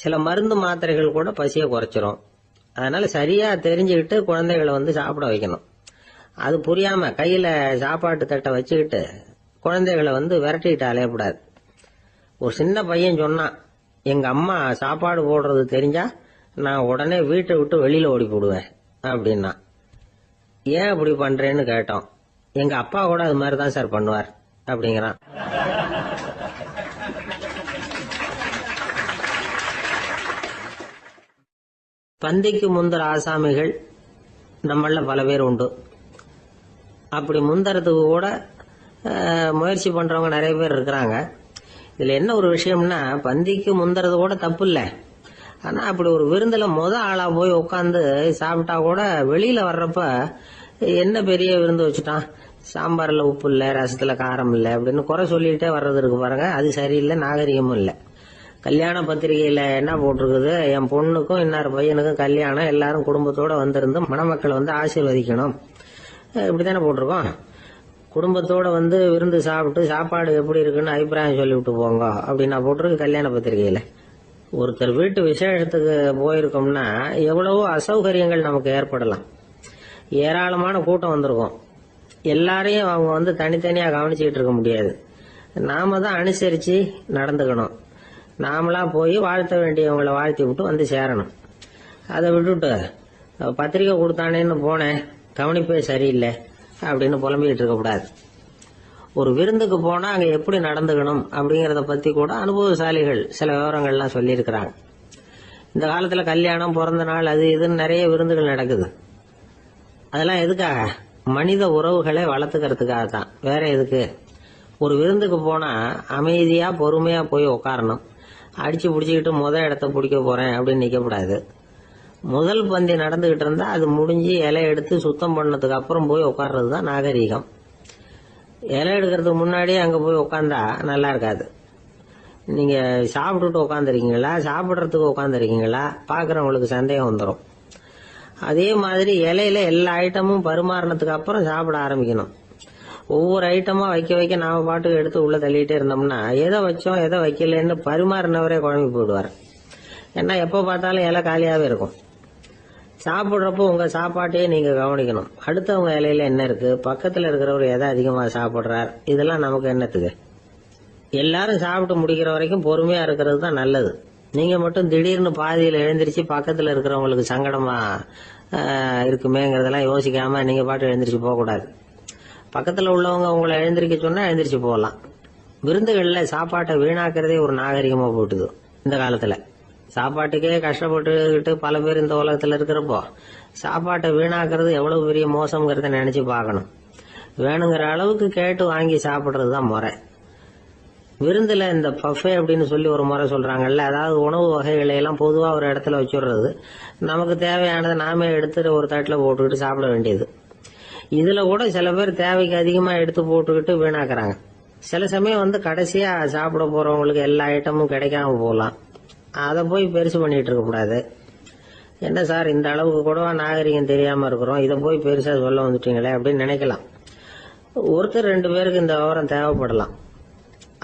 சில மருந்து மாத்திரைகள் கூட பசியை குறைச்சிரும். அதனால சரியா தெரிஞ்சுக்கிட்டு குழந்தைகளை சாப்பிட வைக்கணும். அது புரியாம கையில சாப்பாட்டு தட்டை வச்சுக்கிட்டு குழந்தைகளை விரட்டிக்கிட்டு அலையக்கூடாது. ஒரு சின்ன பையன் சொன்னான், எங்க அம்மா சாப்பாடு போடுறது தெரிஞ்சா நான் உடனே வீட்டை விட்டு வெளியில ஓடி போடுவேன் அப்படின்னா. ஏன் அப்படி பண்றேன்னு கேட்டோம். எங்க அப்பா கூட அது மாதிரி தான் சார் பண்ணுவார் அப்படிங்கிறான். பந்திக்கு முந்தர ஆசாமிகள் நம்மள பல பேர் உண்டு. அப்படி முந்தறதுக்கு கூட முயற்சி பண்றவங்க நிறைய பேர் இருக்கிறாங்க. இதுல என்ன ஒரு விஷயம்னா, பந்திக்கு முந்தறது கூட தப்பு இல்லை. ஆனா அப்படி ஒரு விருந்துல ஆளா போய் உட்காந்து சாப்பிட்டா கூட வெளியில வர்றப்ப என்ன பெரிய விருந்து வச்சுட்டான், சாம்பார்ல உப்பு இல்லை, ரசத்துல காரம் இல்லை அப்படின்னு குறை சொல்லிட்டே வர்றது இருக்கு பாருங்க, அது சரியில்லை, நாகரிகமும் இல்லை. கல்யாண பத்திரிகையில என்ன போட்டிருக்குது, என் பொண்ணுக்கும் இன்னார் பையனுக்கும் கல்யாணம், எல்லாரும் குடும்பத்தோட வந்திருந்து மணமக்களை ஆசீர்வதிக்கணும், இப்படித்தானே போட்டிருக்கோம். குடும்பத்தோட விருந்து சாப்பிட்டு சாப்பாடு எப்படி இருக்குன்னு அபிப்பிராயம் சொல்லிவிட்டு போங்க அப்படின்னா போட்டிருக்கு கல்யாண பத்திரிகையில. ஒருத்தர் வீட்டு விசேஷத்துக்கு போயிருக்கோம்னா எவ்வளவோ அசௌகரியங்கள் நமக்கு ஏற்படலாம். ஏராளமான கூட்டம் வந்திருக்கும். எல்லாரையும் அவங்க தனித்தனியா கவனிச்சுக்கிட்டு இருக்க முடியாது. நாம தான் அனுசரிச்சு நடந்துக்கணும். நாமளா போய் வாழ்த்த வேண்டியவங்களை வாழ்த்தி விட்டு சேரணும். அதை விட்டுட்டு பத்திரிக்கை கொடுத்தானேன்னு போனேன், கவனிப்பே சரியில்லை அப்படின்னு புலம்பிக்கிட்டு இருக்கக்கூடாது. ஒரு விருந்துக்கு போனா அங்க எப்படி நடந்துக்கணும் அப்படிங்கறத பத்தி கூட அனுபவசாலிகள் சில விவரங்கள்லாம் சொல்லியிருக்கிறாங்க. இந்த காலத்துல கல்யாணம், பிறந்த நாள், அது இதுன்னு நிறைய விருந்துகள் நடக்குது. அதெல்லாம் எதுக்காக? மனித உறவுகளை வளர்த்துக்கிறதுக்காக தான், வேற எதுக்கு? ஒரு விருந்துக்கு போனா அமைதியா பொறுமையா போய் உட்காரணும். அடிச்சு பிடிச்சிக்கிட்டு இடத்த பிடிக்க போறேன் அப்படின்னு நிக்கக்கூடாது. முதல் பந்தி நடந்துகிட்டு இருந்தா அது முடிஞ்சு இலை எடுத்து சுத்தம் பண்ணதுக்கு அப்புறம் போய் உட்கார்றது தான் நாகரீகம். இலை எடுக்கிறதுக்கு முன்னாடியே அங்க போய் உட்கார்ந்தா நல்லா இருக்காது. நீங்க சாப்பிட்டுட்டு உட்காந்துருக்கீங்களா, சாப்பிட்றதுக்கு உட்காந்துருக்கீங்களா, பாக்குறவங்களுக்கு சந்தேகம் வந்துடும். அதே மாதிரி இலையில எல்லா ஐட்டமும் பரிமாறினதுக்கு அப்புறம் சாப்பிட ஆரம்பிக்கணும். ஒவ்வொரு ஐட்டமா வைக்க வைக்க நாம பாட்டுக்கு எடுத்து உள்ள தள்ளிட்டே இருந்தோம்னா எதை வச்சோம் எதை வைக்கலன்னு பரிமாறினவரே குழம்பி போயிடுவார். ஏன்னா எப்ப பார்த்தாலும் இலை காலியாவே இருக்கும். சாப்பிட்றப்போ உங்க சாப்பாட்டையே நீங்க கவனிக்கணும். அடுத்தவங்க இலையில என்ன இருக்கு, பக்கத்துல இருக்கிறவர் எதை அதிகமா சாப்பிடுறார், இதெல்லாம் நமக்கு என்னத்துக்கு? எல்லாரும் சாப்பிட்டு முடிக்கிற வரைக்கும் பொறுமையா இருக்கிறது தான் நல்லது. நீங்க மட்டும் திடீர்னு பாதியில எழுந்திருச்சு பக்கத்துல இருக்கிறவங்களுக்கு சங்கடமா இருக்குமேங்கிறதெல்லாம் யோசிக்காம நீங்க பாட்டு எழுந்திரிச்சு போக கூடாது. பக்கத்துல உள்ளவங்க உங்களை எழுந்திருக்க சொன்னா எழுந்திரிச்சு போகலாம். விருந்துகள்ல சாப்பாட்டை வீணாக்குறதே ஒரு நாகரிகமா போட்டுது இந்த காலத்துல. சாப்பாட்டுக்கே கஷ்டப்பட்டுக்கிட்டு பல பேர் இந்த உலகத்துல இருக்கிறப்போ சாப்பாட்டை வீணாக்குறது எவ்வளவு பெரிய மோசம்ங்கிறத நினைச்சு பார்க்கணும். வேணுங்கிற அளவுக்கு கேட்டு வாங்கி சாப்பிடுறதுதான் முறை. விருந்துல இந்த பஃபே அப்படின்னு சொல்லி ஒரு முறை சொல்றாங்கல்ல, அதாவது உணவு வகைகளை எல்லாம் பொதுவா ஒரு இடத்துல வச்சுடுறது, நமக்கு தேவையானதை நாமே எடுத்து ஒரு தட்டுல போட்டுக்கிட்டு சாப்பிட வேண்டியது. இதுல கூட சில பேர் தேவைக்கு அதிகமா எடுத்து போட்டுக்கிட்டு வீணாக்குறாங்க. சில சமயம் கடைசியா சாப்பிட போறவங்களுக்கு எல்லா ஐட்டமும் கிடைக்காம போகலாம். அதை போய் பெருசு பண்ணிட்டு இருக்க கூடாது. என்ன சார் இந்த அளவுக்கு கூடவா நாகரிகம் தெரியாம இருக்கிறோம், இதை போய் பெருசா சொல்ல வந்துட்டீங்களே அப்படின்னு நினைக்கலாம். ஒருத்தர் 2 பேருக்கு இந்த விவரம் தேவைப்படலாம்.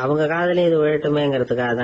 அவங்க காதலையும் இது விழட்டுமேங்கிறதுக்காக தான்